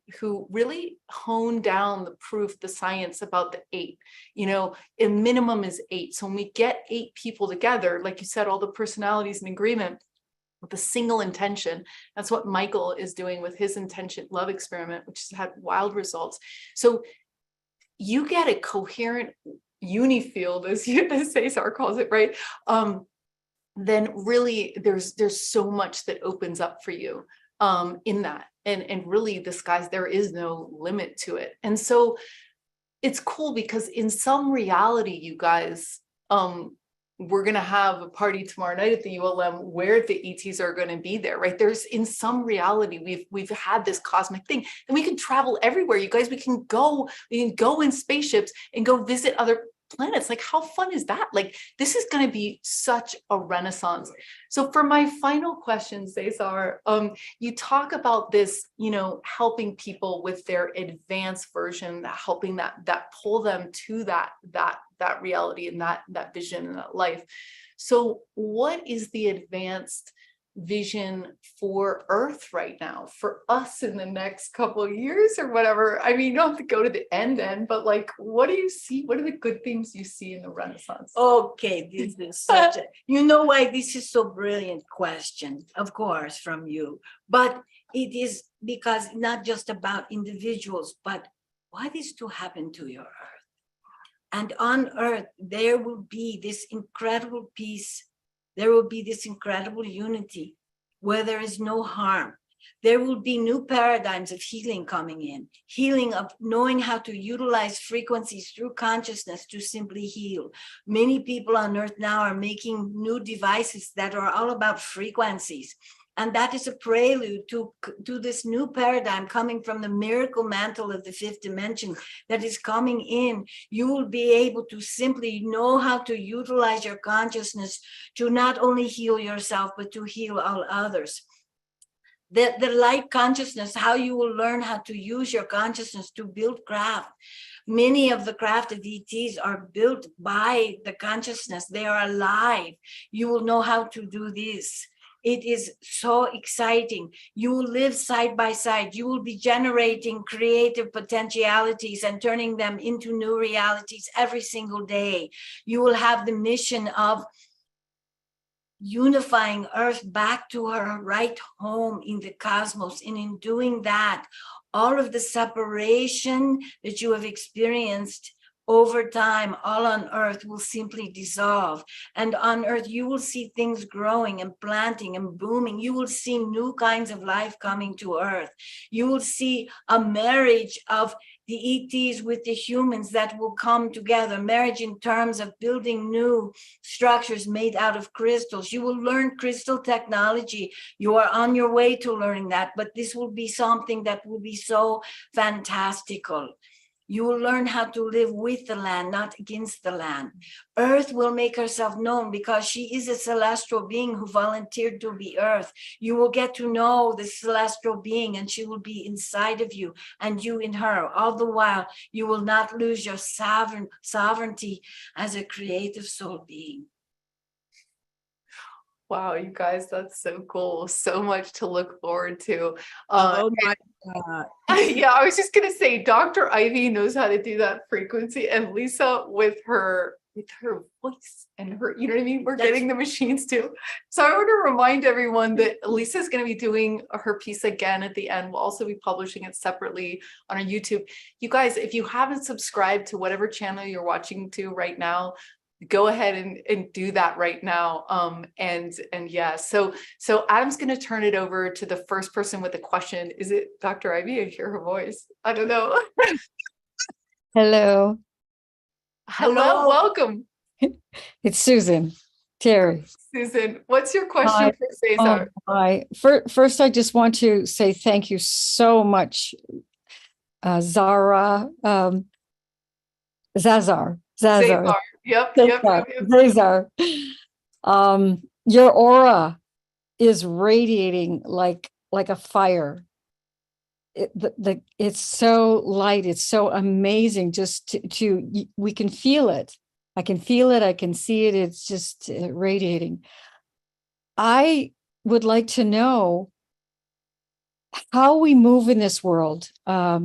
really honed down the proof, the science about the 8. You know, a minimum is 8. So when we get 8 people together, like you said, all the personalities in agreement with a single intention, that's what Michael is doing with his intention love experiment, which has had wild results. So you get a coherent uni field, as ZaZar calls it, right? Then really there's so much that opens up for you in that. And really the skies, there is no limit to it. And so it's cool because in some reality, you guys, we're going to have a party tomorrow night at the ULM where the ETs are going to be there, right? There's in some reality, we've had this cosmic thing, and we can travel everywhere. You guys, we can go in spaceships and go visit other planets. Like, how fun is that? Like, this is going to be such a renaissance. So for my final question, ZaZar, you talk about this, you know, helping people with their advanced version, helping that pull them to that reality and that vision and that life. So what is the advanced vision for Earth right now, for us in the next couple of years or whatever? I mean, you don't have to go to the end, but like, what do you see? What are the good things you see in the Renaissance? Okay, this is such a, you know why this is so brilliant question, of course, from you, but it is because not just about individuals, but what is to happen to your Earth? And on Earth, there will be this incredible peace. There will be this incredible unity where there is no harm. There will be new paradigms of healing coming in, healing of knowing how to utilize frequencies through consciousness to simply heal. Many people on Earth now are making new devices that are all about frequencies. And that is a prelude to this new paradigm coming from the miracle mantle of the 5th dimension that is coming in. You will be able to simply know how to utilize your consciousness to not only heal yourself, but to heal all others. The light consciousness, how you will learn how to use your consciousness to build craft. Many of the craft of ETs are built by the consciousness. They are alive. You will know how to do this. It is so exciting. You will live side by side. You will be generating creative potentialities and turning them into new realities every single day. You will have the mission of unifying Earth back to her right home in the cosmos. And in doing that, all of the separation that you have experienced over time, all on Earth will simply dissolve. And on Earth, you will see things growing and planting and booming. You will see new kinds of life coming to Earth. You will see a marriage of the ETs with the humans that will come together, marriage in terms of building new structures made out of crystals. You will learn crystal technology. You are on your way to learning that, but this will be something that will be so fantastical. You will learn how to live with the land, not against the land. Earth will make herself known because she is a celestial being who volunteered to be Earth. You will get to know the celestial being, and she will be inside of you and you in her. All the while, you will not lose your sovereignty as a creative soul being. Wow, you guys, that's so cool. So much to look forward to. Oh my God. Yeah, I was just gonna say, Dr. Ivy knows how to do that frequency, and Lisa with her voice and her, you know what I mean? We're getting the machines too. So I want to remind everyone that Lisa's going to be doing her piece again at the end. We'll also be publishing it separately on our YouTube. You guys, if you haven't subscribed to whatever channel you're watching to right now, go ahead and do that right now. And yeah, so Adam's going to turn it over to the first person with a question. Is it Dr. Ivy? I hear her voice. I don't know. Hello, Hello, welcome. it's Susan Terry. Susan, what's your question Hi. for ZaZar? Hi. First, I just want to say thank you so much, Zara. ZaZar. ZaZar. ZaZar. Yep, yep, ZaZar. yep, yep. ZaZar. Your aura is radiating like a fire. It's so light. It's so amazing. Just we can feel it. I can feel it. I can see it. It's just radiating. I would like to know how we move in this world. I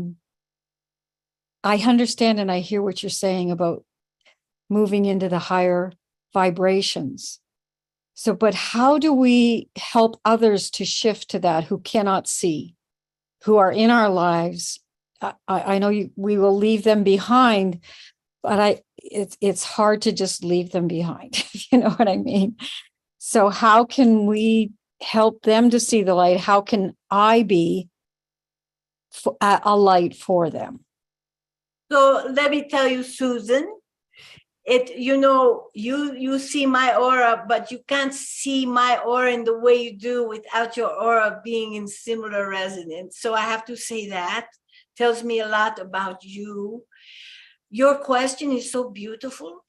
understand and I hear what you're saying about moving into the higher vibrations. So, but how do we help others to shift to that who cannot see, who are in our lives? I know we will leave them behind, but it's hard to just leave them behind. You know what I mean? So how can we help them to see the light? How can I be a light for them? So let me tell you, Susan, you see my aura, but you can't see my aura in the way you do without your aura being in similar resonance. So I have to say that tells me a lot about you. Your question is so beautiful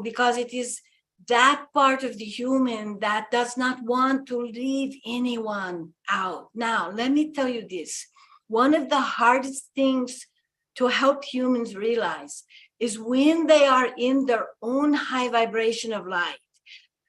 because it is that part of the human that does not want to leave anyone out. Now, let me tell you this. One of the hardest things to help humans realize is when they are in their own high vibration of light.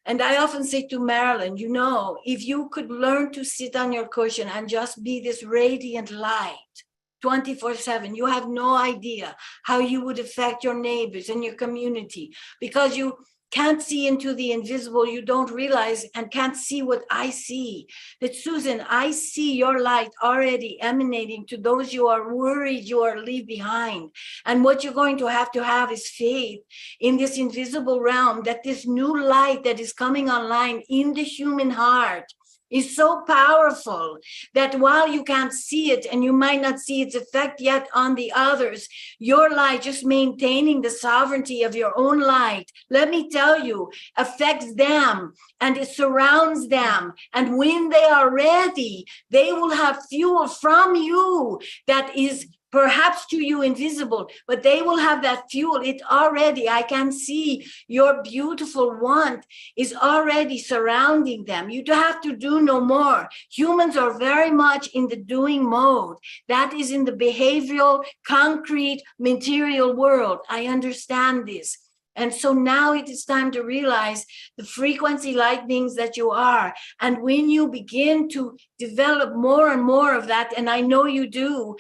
And I often say to Marilyn, if you could learn to sit on your cushion and just be this radiant light 24/7, you have no idea how you would affect your neighbors and your community, because you can't see into the invisible. You don't realize and can't see what I see. That, Susan, I see your light already emanating to those you are worried you are leave behind. And what you're going to have is faith in this invisible realm, that this new light that is coming online in the human heart is so powerful that while you can't see it and you might not see its effect yet on the others, your light, just maintaining the sovereignty of your own light, let me tell you, affects them and it surrounds them. And when they are ready, they will have fuel from you that is perhaps to you invisible, but they will have that fuel. It already, I can see your beautiful want is already surrounding them. You don't have to do no more. Humans are very much in the doing mode. That is in the behavioral, concrete, material world. I understand this. And so now it is time to realize the frequency light beings that you are. And when you begin to develop more and more of that, and I know you do,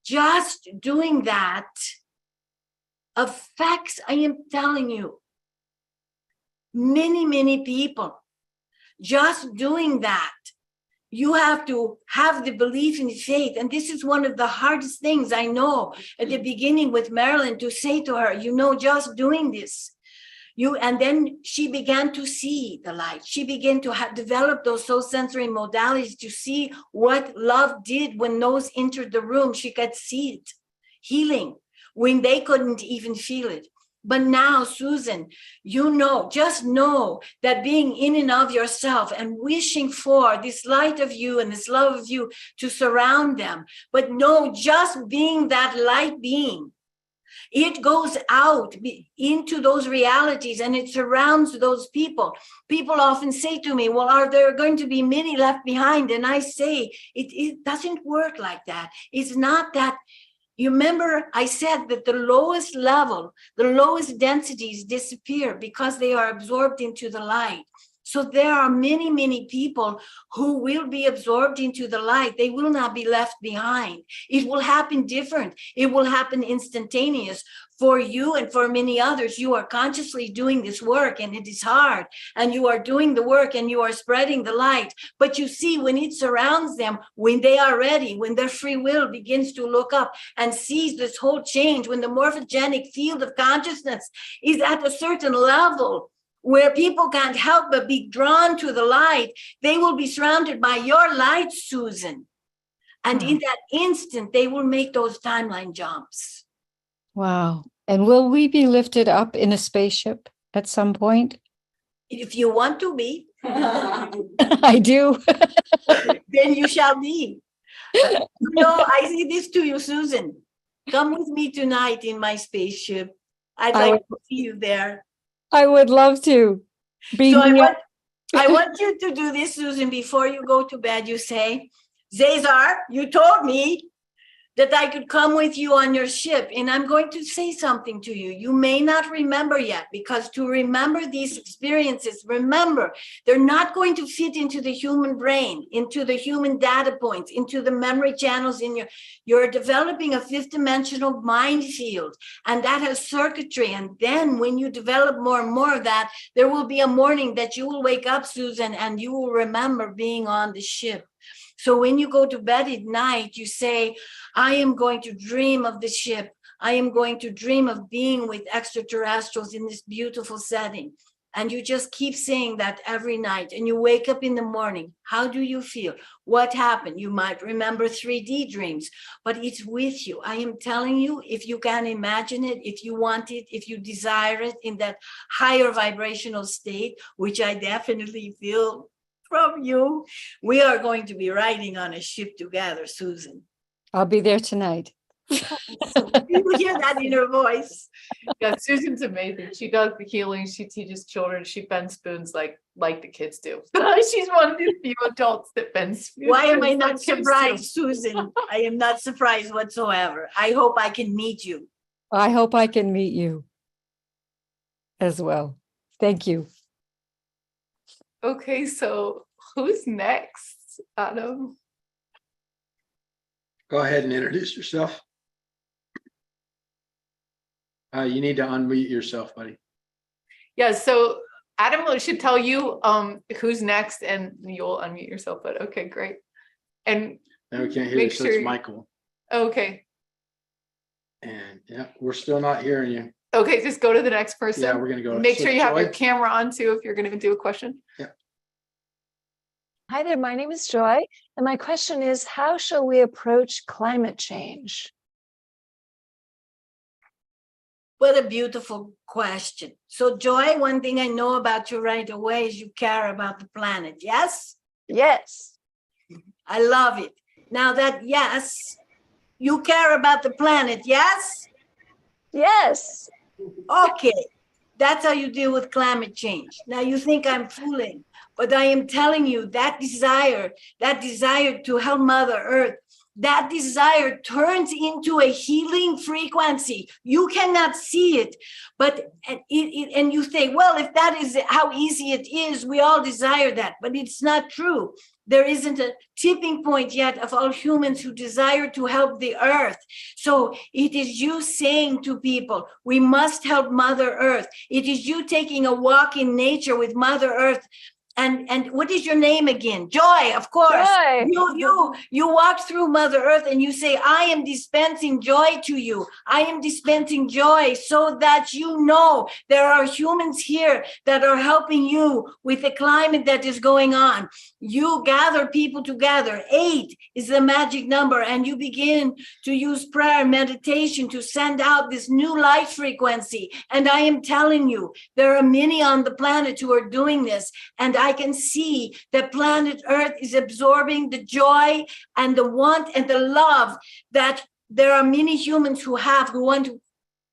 just doing that affects, I am telling you, many, many people. Just doing that, you have to have the belief in faith. And this is one of the hardest things I know at the beginning with Marilyn, to say to her, just doing this. And then she began to see the light. She began to develop those soul sensory modalities to see what love did when those entered the room. She could see it, healing, when they couldn't even feel it. But now, Susan, just know that being in and of yourself and wishing for this light of you and this love of you to surround them. But no, just being that light being, it goes out into those realities and it surrounds those people. People often say to me, well, are there going to be many left behind? And I say, it doesn't work like that. It's not that. You remember I said that the lowest level, the lowest densities disappear because they are absorbed into the light. So there are many, many people who will be absorbed into the light. They will not be left behind. It will happen different. It will happen instantaneous. For you and for many others, you are consciously doing this work and it is hard. And you are doing the work and you are spreading the light. But you see, when it surrounds them, when they are ready, when their free will begins to look up and sees this whole change, when the morphogenic field of consciousness is at a certain level, where people can't help but be drawn to the light, they will be surrounded by your light, Susan. And in that instant, they will make those timeline jumps. Wow. And will we be lifted up in a spaceship at some point? If you want to be, I do. then you shall be. I say this to you, Susan. Come with me tonight in my spaceship. I'd I like to see you there. I would love to. Beam So me up. I want you to do this, Susan, before you go to bed. You say, ZaZar, you told me that I could come with you on your ship, and I'm going to say something to you. You may not remember yet, because to remember these experiences, remember, they're not going to fit into the human brain, into the human data points, into the memory channels in you're developing a fifth dimensional mind field, and that has circuitry. And then when you develop more and more of that, there will be a morning that you will wake up, Susan, and you will remember being on the ship. So when you go to bed at night, you say, I am going to dream of the ship. I am going to dream of being with extraterrestrials in this beautiful setting. And you just keep saying that every night, and you wake up in the morning. How do you feel? What happened? You might remember 3D dreams, but it's with you. I am telling you, if you can imagine it, if you want it, if you desire it in that higher vibrational state, which I definitely feel from you, we are going to be riding on a ship together, Susan. I'll be there tonight. You hear that in her voice. Yeah, Susan's amazing. She does the healing. She teaches children. She bends spoons like the kids do. She's one of the few adults that bends spoons. Why am I like not kids do. surprised, Susan? I am not surprised whatsoever. I hope I can meet you. I hope I can meet you as well. Thank you. Okay, so who's next, Adam? Go ahead and introduce yourself. You need to unmute yourself, buddy. Yeah, so Adam should tell you who's next, and you'll unmute yourself. But okay, great. And No, we can't hear Make you, so sure it's you- Michael. okay, And yeah, we're still not hearing you. okay, just go to the next person. Yeah, we're gonna go. Make so sure you have your Joy? camera on too if you're going to do a question. Hi there, my name is Joy, and my question is, how shall we approach climate change? What a beautiful question. So, Joy, one thing I know about you right away is you care about the planet. Yes? Yes, I love it. Now that yes, you care about the planet. Yes? yes, Okay. That's how you deal with climate change. Now you think I'm fooling, but I am telling you that desire to help Mother Earth, that desire turns into a healing frequency. You cannot see it, but and you say, well, if that is how easy it is, we all desire that, but it's not true. There isn't a tipping point yet of all humans who desire to help the earth. So it is you saying to people, we must help Mother Earth. It is you taking a walk in nature with Mother Earth. And what is your name again? Joy, of course. Joy. You walk through Mother Earth and you say, I am dispensing joy to you. I am dispensing joy so that you know there are humans here that are helping you with the climate that is going on. You gather people together. 8 is the magic number, and you begin to use prayer and meditation to send out this new light frequency. And I am telling you, there are many on the planet who are doing this, and I can see that planet Earth is absorbing the joy and the want and the love that there are many humans who want to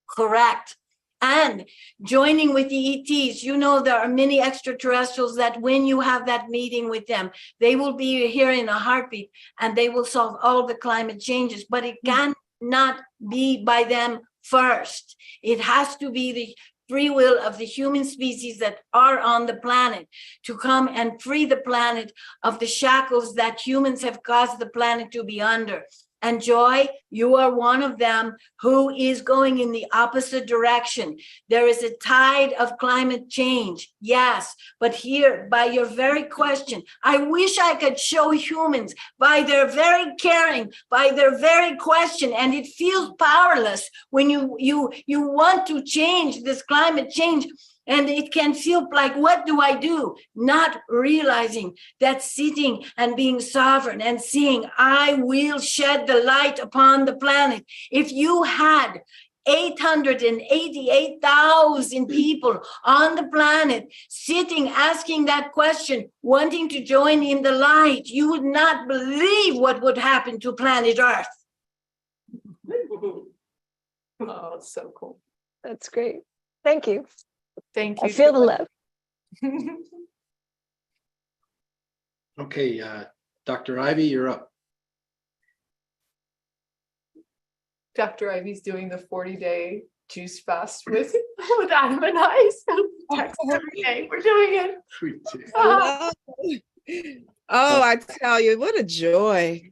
correct. And joining with the ETs, you know, there are many extraterrestrials that when you have that meeting with them, they will be here in a heartbeat and they will solve all the climate changes, but it cannot be by them first. It has to be the free will of the human species that are on the planet to come and free the planet of the shackles that humans have caused the planet to be under. And Joy, you are one of them who is going in the opposite direction. There is a tide of climate change, yes, but here, by your very question, I wish I could show humans by their very caring, by their very question, and it feels powerless when you want to change this climate change. And it can feel like, what do I do? Not realizing that sitting and being sovereign and seeing, I will shed the light upon the planet. If you had 888,000 people on the planet sitting, asking that question, wanting to join in the light, you would not believe what would happen to planet Earth. Oh, it's so cool. That's great. Thank you. Thank I you. feel the love. Okay, Dr. Ivy, you're up. Dr. Ivy's doing the 40-day juice fast with Adam and I. So text every day. We're doing it. Hello. Oh, I tell you, what a joy.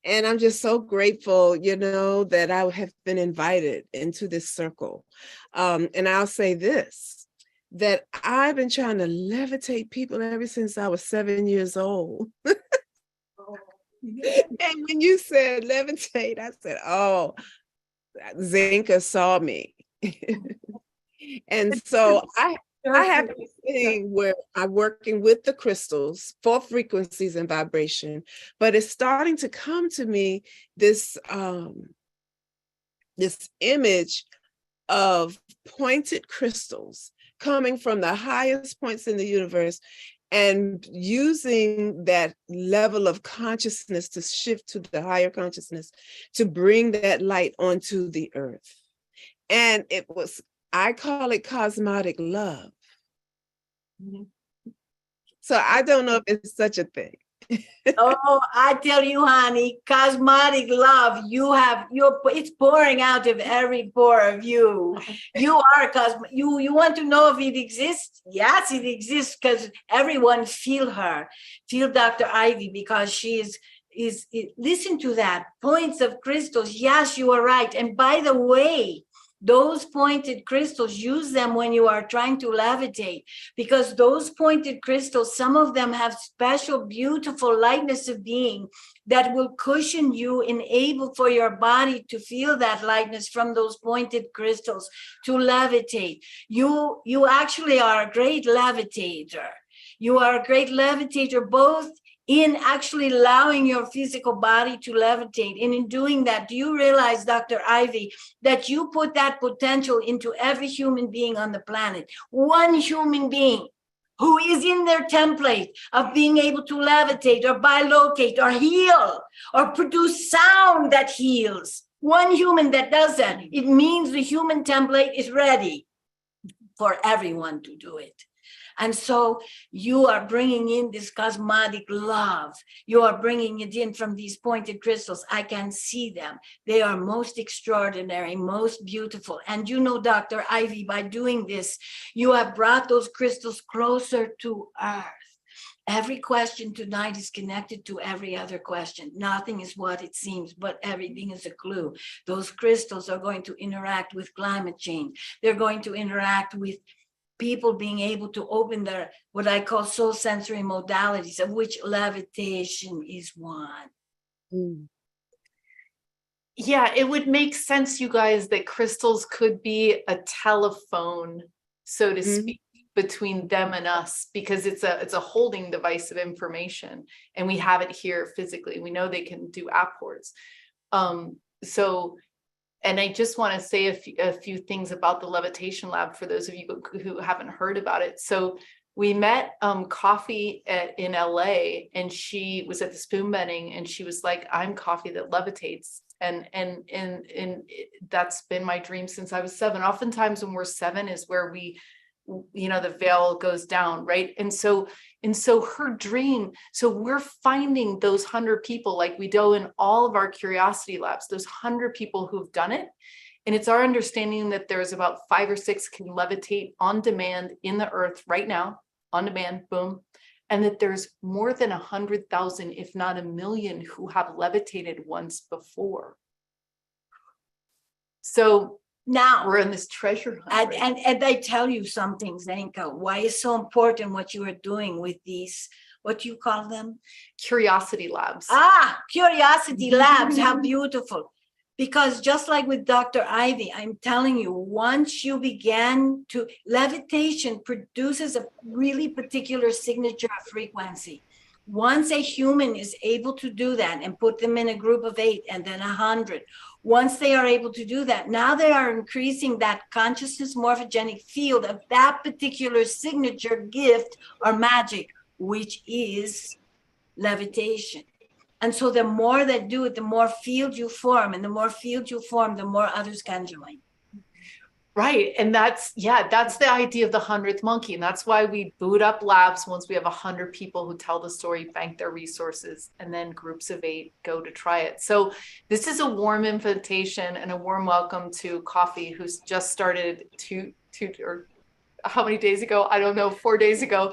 And I'm just so grateful, that I have been invited into this circle. And I'll say this, that I've been trying to levitate people ever since I was 7 years old. And when you said levitate, I said, oh, Zinka saw me. And so I have this thing where I'm working with the crystals for frequencies and vibration, but it's starting to come to me this this image of pointed crystals coming from the highest points in the universe and using that level of consciousness to shift to the higher consciousness to bring that light onto the earth. And I call it cosmetic love. So I don't know if it's such a thing. Oh, I tell you, honey, cosmetic love, it's pouring out of every pore of you. You are you want to know if it exists? Yes, it exists, because everyone feel Dr. Ivy, because she is listen to that, points of crystals. Yes, you are right. And by the way, those pointed crystals, use them when you are trying to levitate, because those pointed crystals, some of them have special, beautiful lightness of being that will cushion you, enable for your body to feel that lightness from those pointed crystals to levitate. You actually are a great levitator. You are a great levitator, both in actually allowing your physical body to levitate. And in doing that, do you realize, Dr. Ivy, that you put that potential into every human being on the planet? One human being who is in their template of being able to levitate or bilocate or heal or produce sound that heals. One human that does that, it means the human template is ready for everyone to do it. And so you are bringing in this cosmetic love. You are bringing it in from these pointed crystals. I can see them. They are most extraordinary, most beautiful. And Dr. Ivy, by doing this, you have brought those crystals closer to Earth. Every question tonight is connected to every other question. Nothing is what it seems, but everything is a clue. Those crystals are going to interact with climate change. They're going to interact with people being able to open their, what I call soul sensory modalities, of which levitation is one. Yeah, it would make sense, you guys, that crystals could be a telephone, so to speak, between them and us, because it's a holding device of information, and we have it here physically. We know they can do apports. And I just want to say a few things about the Levitation Lab for those of you who haven't heard about it. So we met Coffee in LA, and she was at the spoon bending, and she was like, I'm Coffee that levitates. And that's been my dream since I was 7. Oftentimes when we're 7 is where we, the veil goes down, right? And so her dream, so we're finding those 100 people, like we do in all of our curiosity labs, those 100 people who've done it. And it's our understanding that there's about 5 or 6 can levitate on demand in the earth right now, on demand, boom. And that there's more than 100,000, if not 1 million, who have levitated once before. So now we're in this treasure hunt. And I tell you something, Zenka, why it's so important what you are doing with these, what you call them? Curiosity labs. Curiosity labs, how beautiful. Because just like with Dr. Ivy, I'm telling you, once you begin to, levitation produces a really particular signature of frequency. Once a human is able to do that and put them in a group of 8 and then 100, once they are able to do that, now they are increasing that consciousness morphogenic field of that particular signature gift or magic, which is levitation. And so the more that do it, the more field you form, and the more field you form, the more others can join. Right. And that's the idea of the 100th monkey. And that's why we boot up labs once we have 100 people who tell the story, bank their resources, and then groups of 8 go to try it. So this is a warm invitation and a warm welcome to Coffee, who's just started two or how many days ago? I don't know, 4 days ago,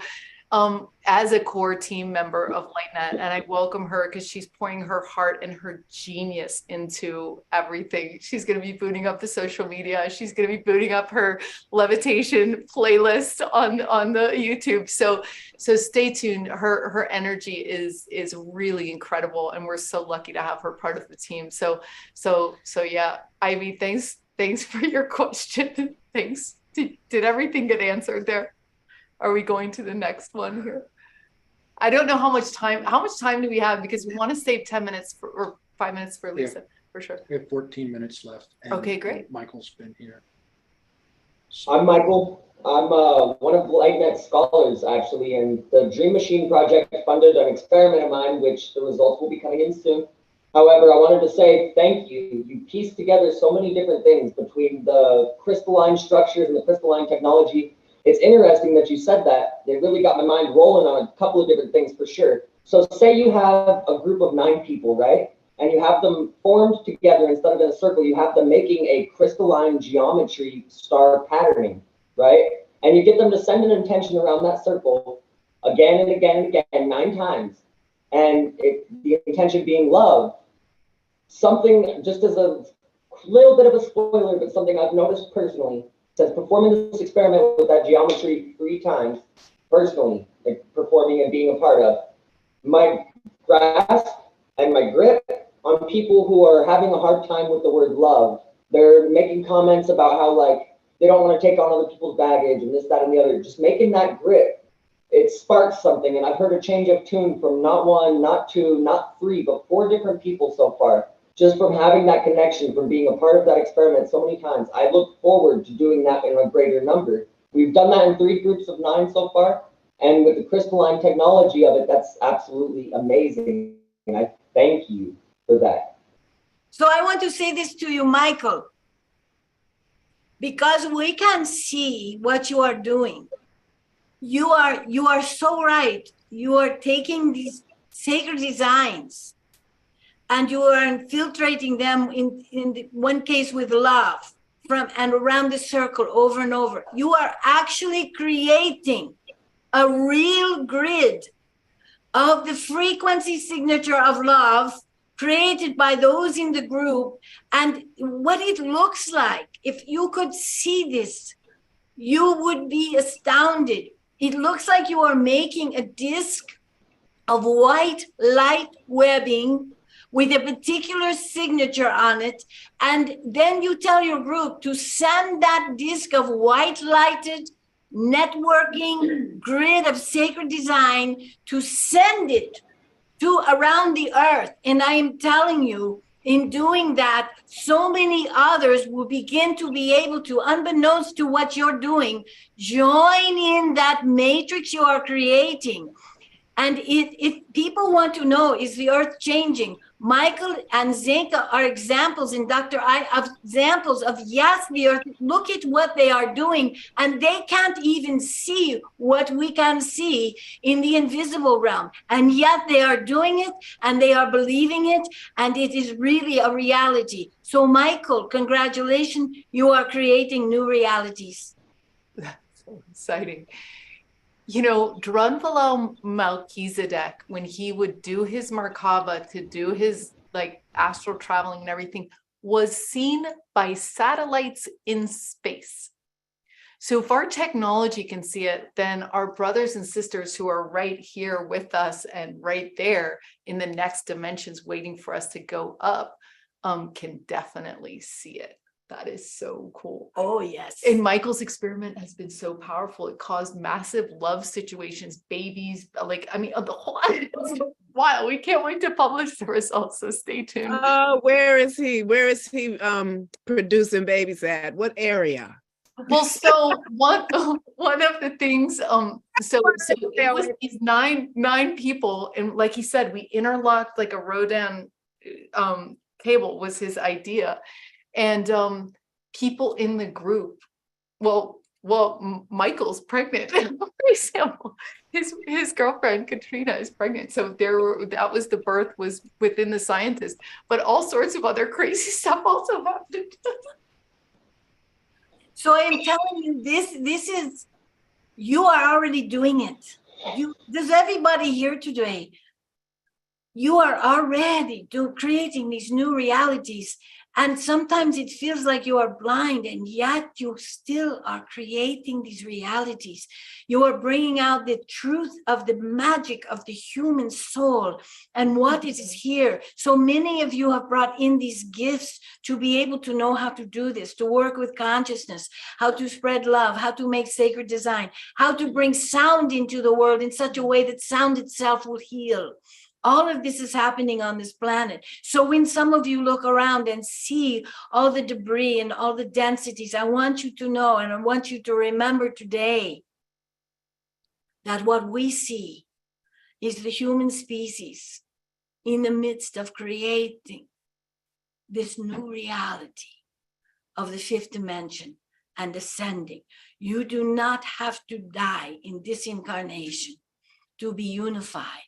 as a core team member of LightNet. And I welcome her because she's pouring her heart and her genius into everything. She's going to be booting up the social media. She's going to be booting up her levitation playlist on the YouTube. So stay tuned. Her energy is really incredible. And we're so lucky to have her part of the team. So yeah, Ivy, thanks for your question. Thanks. Did everything get answered there? Are we going to the next one here? I don't know how much time do we have, because we want to save 10 minutes or 5 minutes for Lisa, for sure. We have 14 minutes left. And okay, great. Michael's been here. I'm Michael. I'm one of the LightNet scholars, actually, and the Dream Machine Project funded an experiment of mine, which the results will be coming in soon. However, I wanted to say thank you. You pieced together so many different things between the crystalline structures and the crystalline technology. It's interesting that you said that. It really got my mind rolling on a couple of different things for sure. So say you have a group of 9 people, right? And you have them formed together instead of in a circle. You have them making a crystalline geometry star patterning, right? And you get them to send an intention around that circle again and again and again, 9 times. And the intention being love. Something, just as a little bit of a spoiler, but something I've noticed personally, says performing this experiment with that geometry 3 times, personally, like performing and being a part of, my grasp and my grip on people who are having a hard time with the word love. They're making comments about how, like, they don't want to take on other people's baggage and this, that, and the other. Just making that grip, it sparks something. And I've heard a change of tune from not 1, not 2, not 3, but 4 different people so far. Just from having that connection, from being a part of that experiment so many times. I look forward to doing that in a greater number. We've done that in 3 groups of 9 so far. And with the crystalline technology of it, that's absolutely amazing. And I thank you for that. So I want to say this to you, Michael, because we can see what you are doing. You are so right. You are taking these sacred designs and you are infiltrating them in one case with love from and around the circle over and over. You are actually creating a real grid of the frequency signature of love created by those in the group. And what it looks like, if you could see this, you would be astounded. It looks like you are making a disc of white light webbing with a particular signature on it. And then you tell your group to send that disc of white lighted networking grid of sacred design, to send it to around the earth. And I am telling you, in doing that, so many others will begin to be able to, unbeknownst to what you're doing, join in that matrix you are creating. And if people want to know, is the earth changing? Michael and Zenka are examples, and Dr. I of examples of, yes, the earth, look at what they are doing, and they can't even see what we can see in the invisible realm. And yet they are doing it, and they are believing it, and it is really a reality. So Michael, congratulations, you are creating new realities. That's so exciting. You know, Drunvalo Melchizedek, when he would do his Merkaba to do his like astral traveling and everything, was seen by satellites in space. So if our technology can see it, then our brothers and sisters who are right here with us and right there in the next dimensions waiting for us to go up, can definitely see it. That is so cool. Oh, yes. And Michael's experiment has been so powerful. It caused massive love situations, babies, like, I mean, the whole, it's wild. We can't wait to publish the results, so stay tuned. Where is he producing babies at? What area? Well, so one of the things, so it was these nine people, and like he said, we interlocked like a Rodan cable was his idea, and people in the group, well, Michael's pregnant, for example, his girlfriend Katrina is pregnant, so that was the birth was within the scientists, but all sorts of other crazy stuff also happened. So I'm telling you, this is, you are already doing it. Does everybody here today, you are already creating these new realities. And sometimes it feels like you are blind, and yet you still are creating these realities. You are bringing out the truth of the magic of the human soul and what it is here. So many of you have brought in these gifts to be able to know how to do this, to work with consciousness, how to spread love, how to make sacred design, how to bring sound into the world in such a way that sound itself will heal. All of this is happening on this planet. So when some of you look around and see all the debris and all the densities, I want you to know, and I want you to remember today that what we see is the human species in the midst of creating this new reality of the fifth dimension and ascending. You do not have to die in this incarnation to be unified.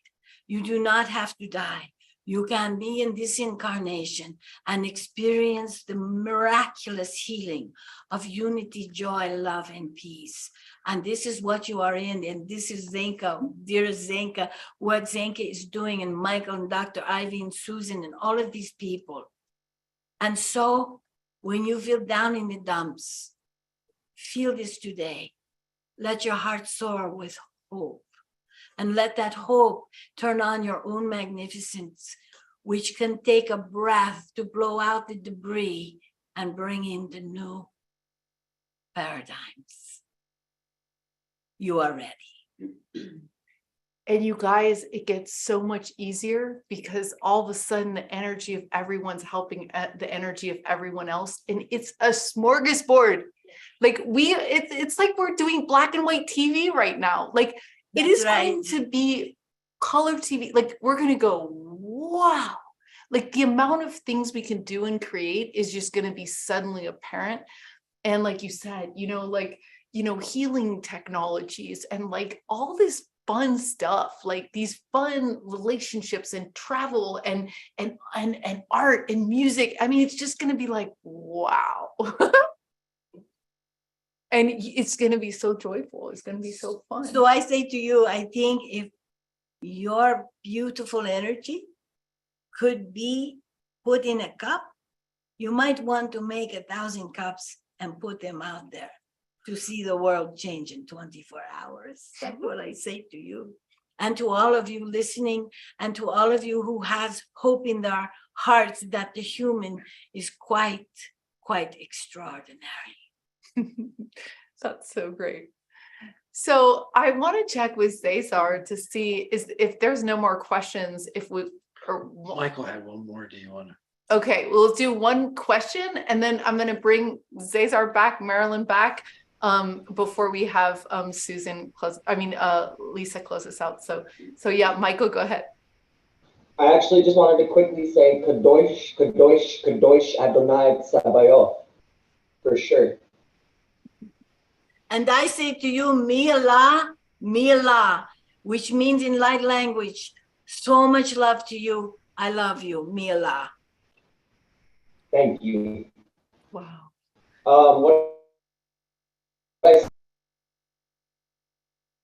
You do not have to die. You can be in this incarnation and experience the miraculous healing of unity, joy, love, and peace. And this is what you are in. And this is Zenka, dear Zenka, what Zenka is doing, and Michael and Dr. Ivy and Susan and all of these people. And so when you feel down in the dumps, feel this today. Let your heart soar with hope. And let that hope turn on your own magnificence, which can take a breath to blow out the debris and bring in the new paradigms. You are ready. And you guys, it gets so much easier because all of a sudden the energy of everyone's helping the energy of everyone else. And it's a smorgasbord. Like it's like we're doing black and white TV right now. Like, it is going to be color TV. Like, we're going to go, wow. Like, the amount of things we can do and create is just going to be suddenly apparent. And like you said, healing technologies and like all this fun stuff, like these fun relationships and travel and art and music. I mean, it's just going to be like, wow. And it's going to be so joyful. It's going to be so fun. So I say to you, I think if your beautiful energy could be put in a cup, you might want to make 1,000 cups and put them out there to see the world change in 24 hours. That's what I say to you. And to all of you listening, and to all of you who has hope in their hearts that the human is quite extraordinary. That's so great. So I want to check with ZaZar to see if there's no more questions. Michael had one more. Do you want to? Okay, we'll do one question, and then I'm going to bring ZaZar back, Marilyn back, before we have Lisa close us out. So yeah, Michael, go ahead. I actually just wanted to quickly say Kadosh, Kadosh, Kadosh Adonai Tsabaoth, for sure. And I say to you, Mi Allah, which means in light language, so much love to you. I love you, Mi Allah. Thank you. Wow.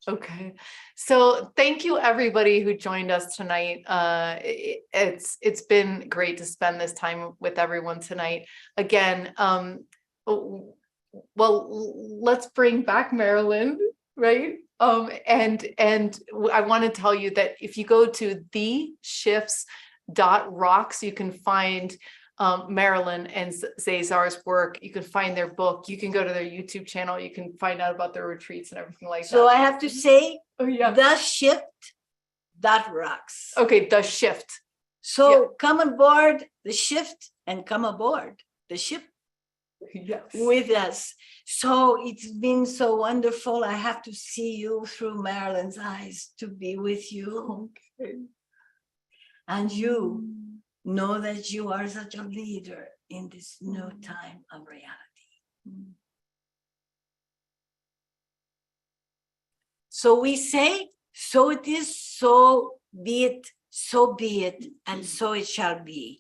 Okay, so thank you everybody who joined us tonight. It's been great to spend this time with everyone tonight. Again, well, let's bring back Marilyn, right? And I want to tell you that if you go to theshifts.rocks, you can find Marilyn and ZaZar's work. You can find their book. You can go to their YouTube channel. You can find out about their retreats and everything like that. So I have to say, yeah. theshift.rocks. Okay, The Shift. So come on board the shift and come aboard the ship. Yes. with us. So it's been so wonderful. I have to see you through Marilyn's eyes to be with you. Okay. And you know that you are such a leader in this new time of reality. So we say, so it is, so be it, and so it shall be.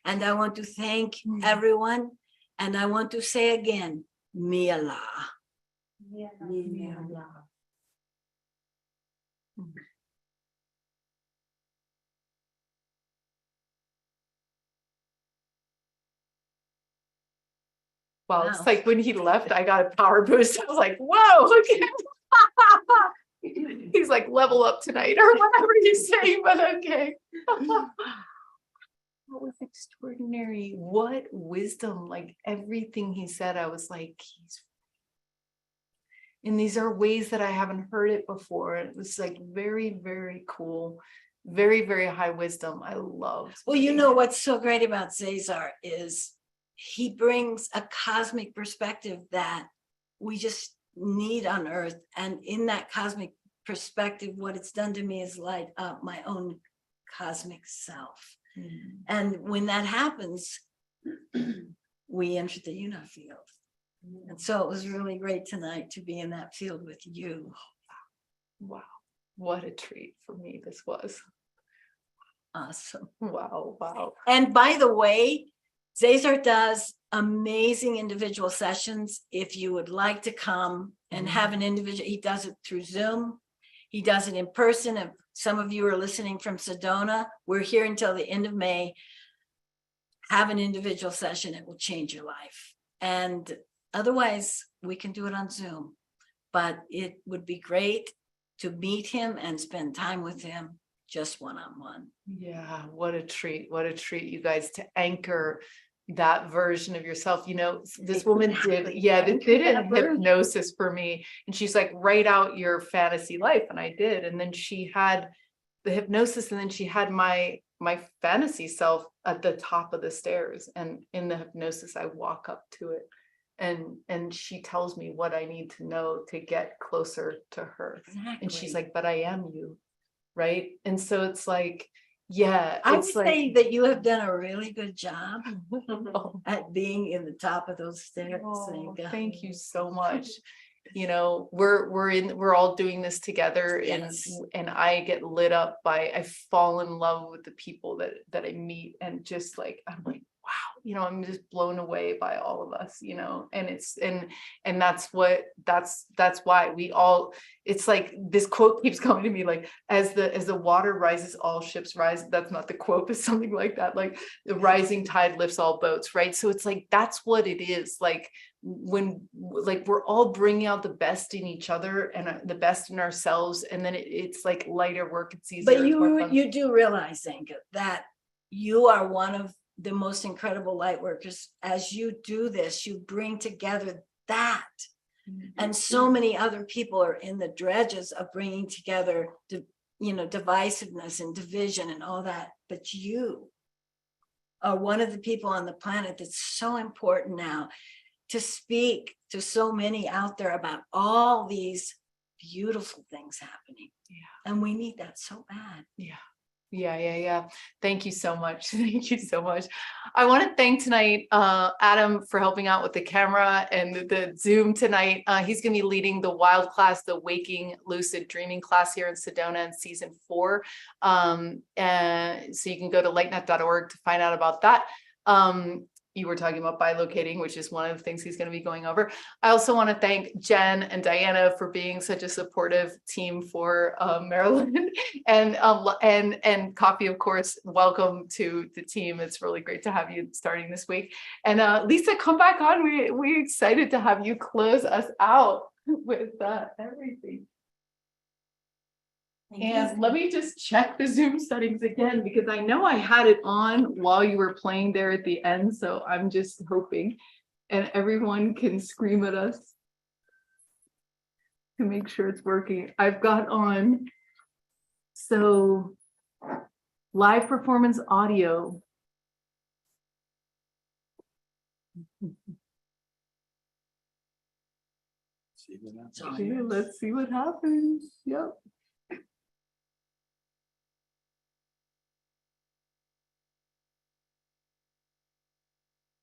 And I want to thank everyone. And I want to say again, Mi Allah. Well, Wow. it's like when he left, I got a power boost. I was like, whoa, look at him. He's like, level up tonight or whatever he's saying, but okay. What was extraordinary? What wisdom, like everything he said, I was like, and these are ways that I haven't heard it before. It was like very, very cool. Very, very high wisdom. I loved. Well, you know what's so great about ZaZar is he brings a cosmic perspective that we just need on Earth. And in that cosmic perspective, what it's done to me is light up my own cosmic self. And when that happens, we enter the unifield. And so it was really great tonight to be in that field with you. Wow. What a treat for me this was. Awesome. Wow. Wow. And by the way, ZaZar does amazing individual sessions. If you would like to come and have an individual, he does it through Zoom. He does it in person. If some of you are listening from Sedona, we're here until the end of May. Have an individual session. It will change your life. And otherwise, we can do it on Zoom. But it would be great to meet him and spend time with him just one-on-one. Yeah, what a treat. What a treat, you guys, to anchor that version of yourself. You know, this woman did, yeah, they did a hypnosis for me. And she's like, write out your fantasy life. And I did. And then she had the hypnosis, and then she had my fantasy self at the top of the stairs. And in the hypnosis, I walk up to it. And she tells me what I need to know to get closer to her. Exactly. And she's like, but I am you. Right. And so it's like, yeah, I would it's like, say that you have done a really good job at being in the top of those stairs. oh, thank you so much. You know, we're all doing this together. Yes. And I get lit up by, I fall in love with the people that I meet, and just like, I'm like, wow, you know, I'm just blown away by all of us, you know, and it's, and that's why we all, it's like this quote keeps coming to me, like, as the water rises, all ships rise. That's not the quote, but something like that, like the rising tide lifts all boats, right? So it's like, that's what it is. Like when, like, we're all bringing out the best in each other and the best in ourselves. And then it's like lighter work. It's easier. But you do realize, Zenka, that you are one of the most incredible light workers. As you do this, you bring together that. And so many other people are in the dredges of bringing together, divisiveness and division and all that. But you are one of the people on the planet that's so important now to speak to so many out there about all these beautiful things happening. Yeah. And we need that so bad. Yeah. Yeah. Thank you so much. Thank you so much. I want to thank tonight Adam for helping out with the camera and the Zoom tonight. He's going to be leading the wild class, the waking lucid dreaming class here in Sedona in season 4. And so you can go to lightnet.org to find out about that. You were talking about bilocating, which is one of the things he's going to be going over. I also want to thank Jen and Diana for being such a supportive team for Maryland, and Coffee, of course. Welcome to the team. It's really great to have you starting this week. And Lisa, come back on. We're excited to have you close us out with everything. And let me just check the Zoom settings again, because I know I had it on while you were playing there at the end. So I'm just hoping, and everyone can scream at us to make sure it's working. I've got on, so live performance audio. Okay, let's see what happens. Yep.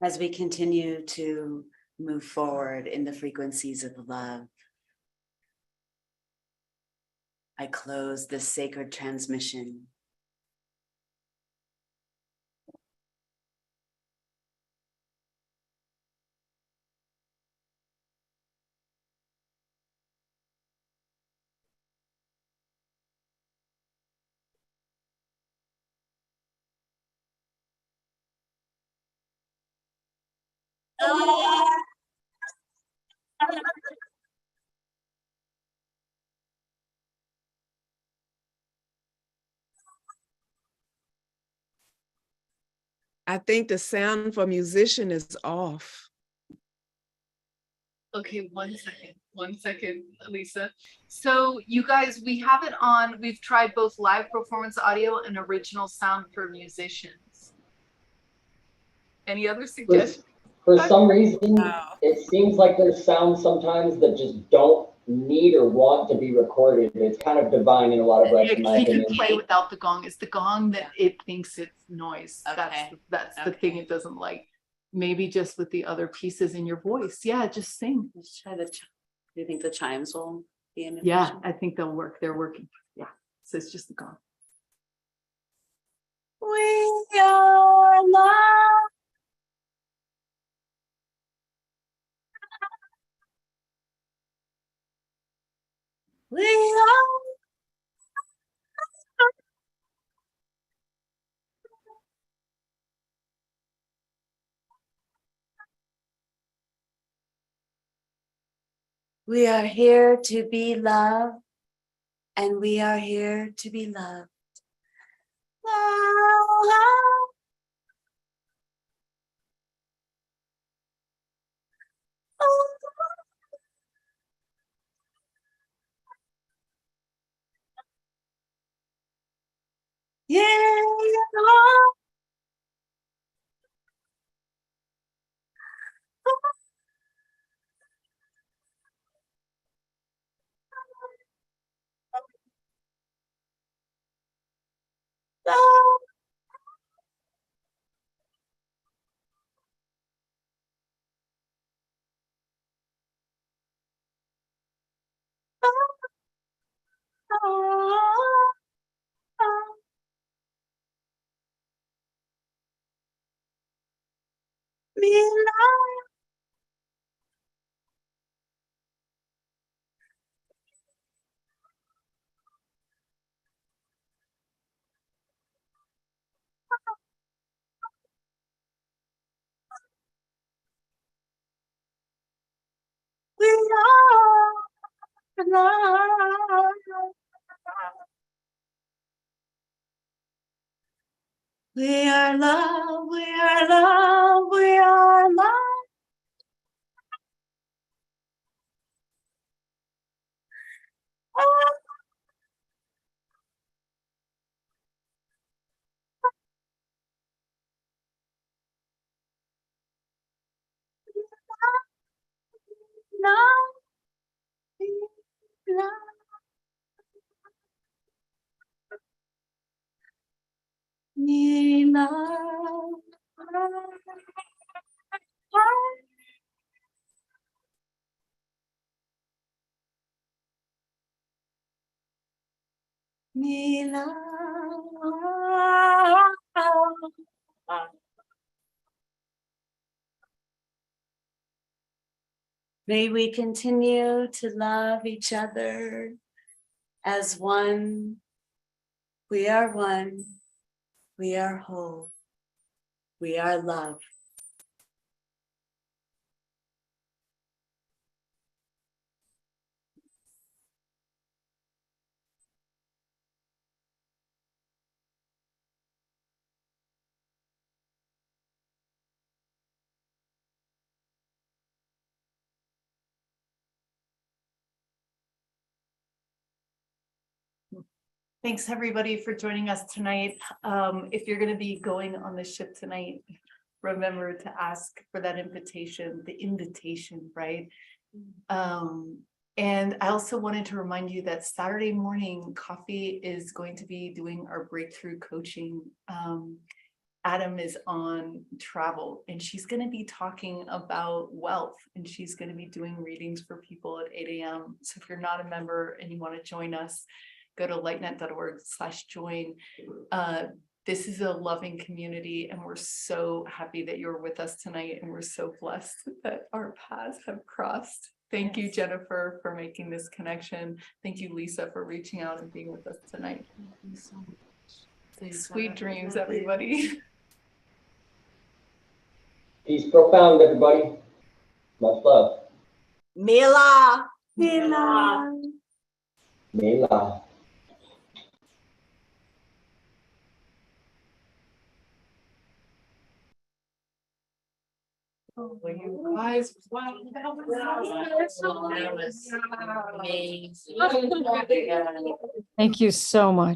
As we continue to move forward in the frequencies of love, I close this sacred transmission. I think the sound for musician is off. Okay, 1 second, Lisa. So you guys, we have it on, we've tried both live performance audio and original sound for musicians. Any other suggestions? For some reason, it seems like there's sounds sometimes that just don't need or want to be recorded. It's kind of divine in a lot of ways, in my You can opinion. play without the gong. It's the gong that it thinks it's noise. Okay. That's the thing it doesn't like. Maybe just with the other pieces in your voice. Yeah, just sing. Let's try the, do you think the chimes will be an Yeah, invitation? I think they'll work. They're working. Yeah. So it's just the gong. We are love. We are. We are here to be loved, and we are here to be loved. Love. Yeah. Me love. We are love. We are love, we are love, we are love. Love, love. Me love. Me love. May we continue to love each other as one. We are one. We are whole. We are love. Thanks everybody for joining us tonight. If you're going to be going on the ship tonight, remember to ask for that invitation, right? And I also wanted to remind you that Saturday morning, Coffee is going to be doing our breakthrough coaching. Adam is on travel and she's going to be talking about wealth, and she's going to be doing readings for people at 8 a.m. So if you're not a member and you want to join us, go to lightnet.org/join. This is a loving community, and we're so happy that you're with us tonight, and we're so blessed that our paths have crossed. Thank you, Jennifer, for making this connection. Thank you, Lisa, for reaching out and being with us tonight. Thank you so much. Sweet dreams, everybody. Peace profound, everybody. Much love. Mila. Mila. Mela. Oh, you guys, wow, that was That was amazing. Thank you so much.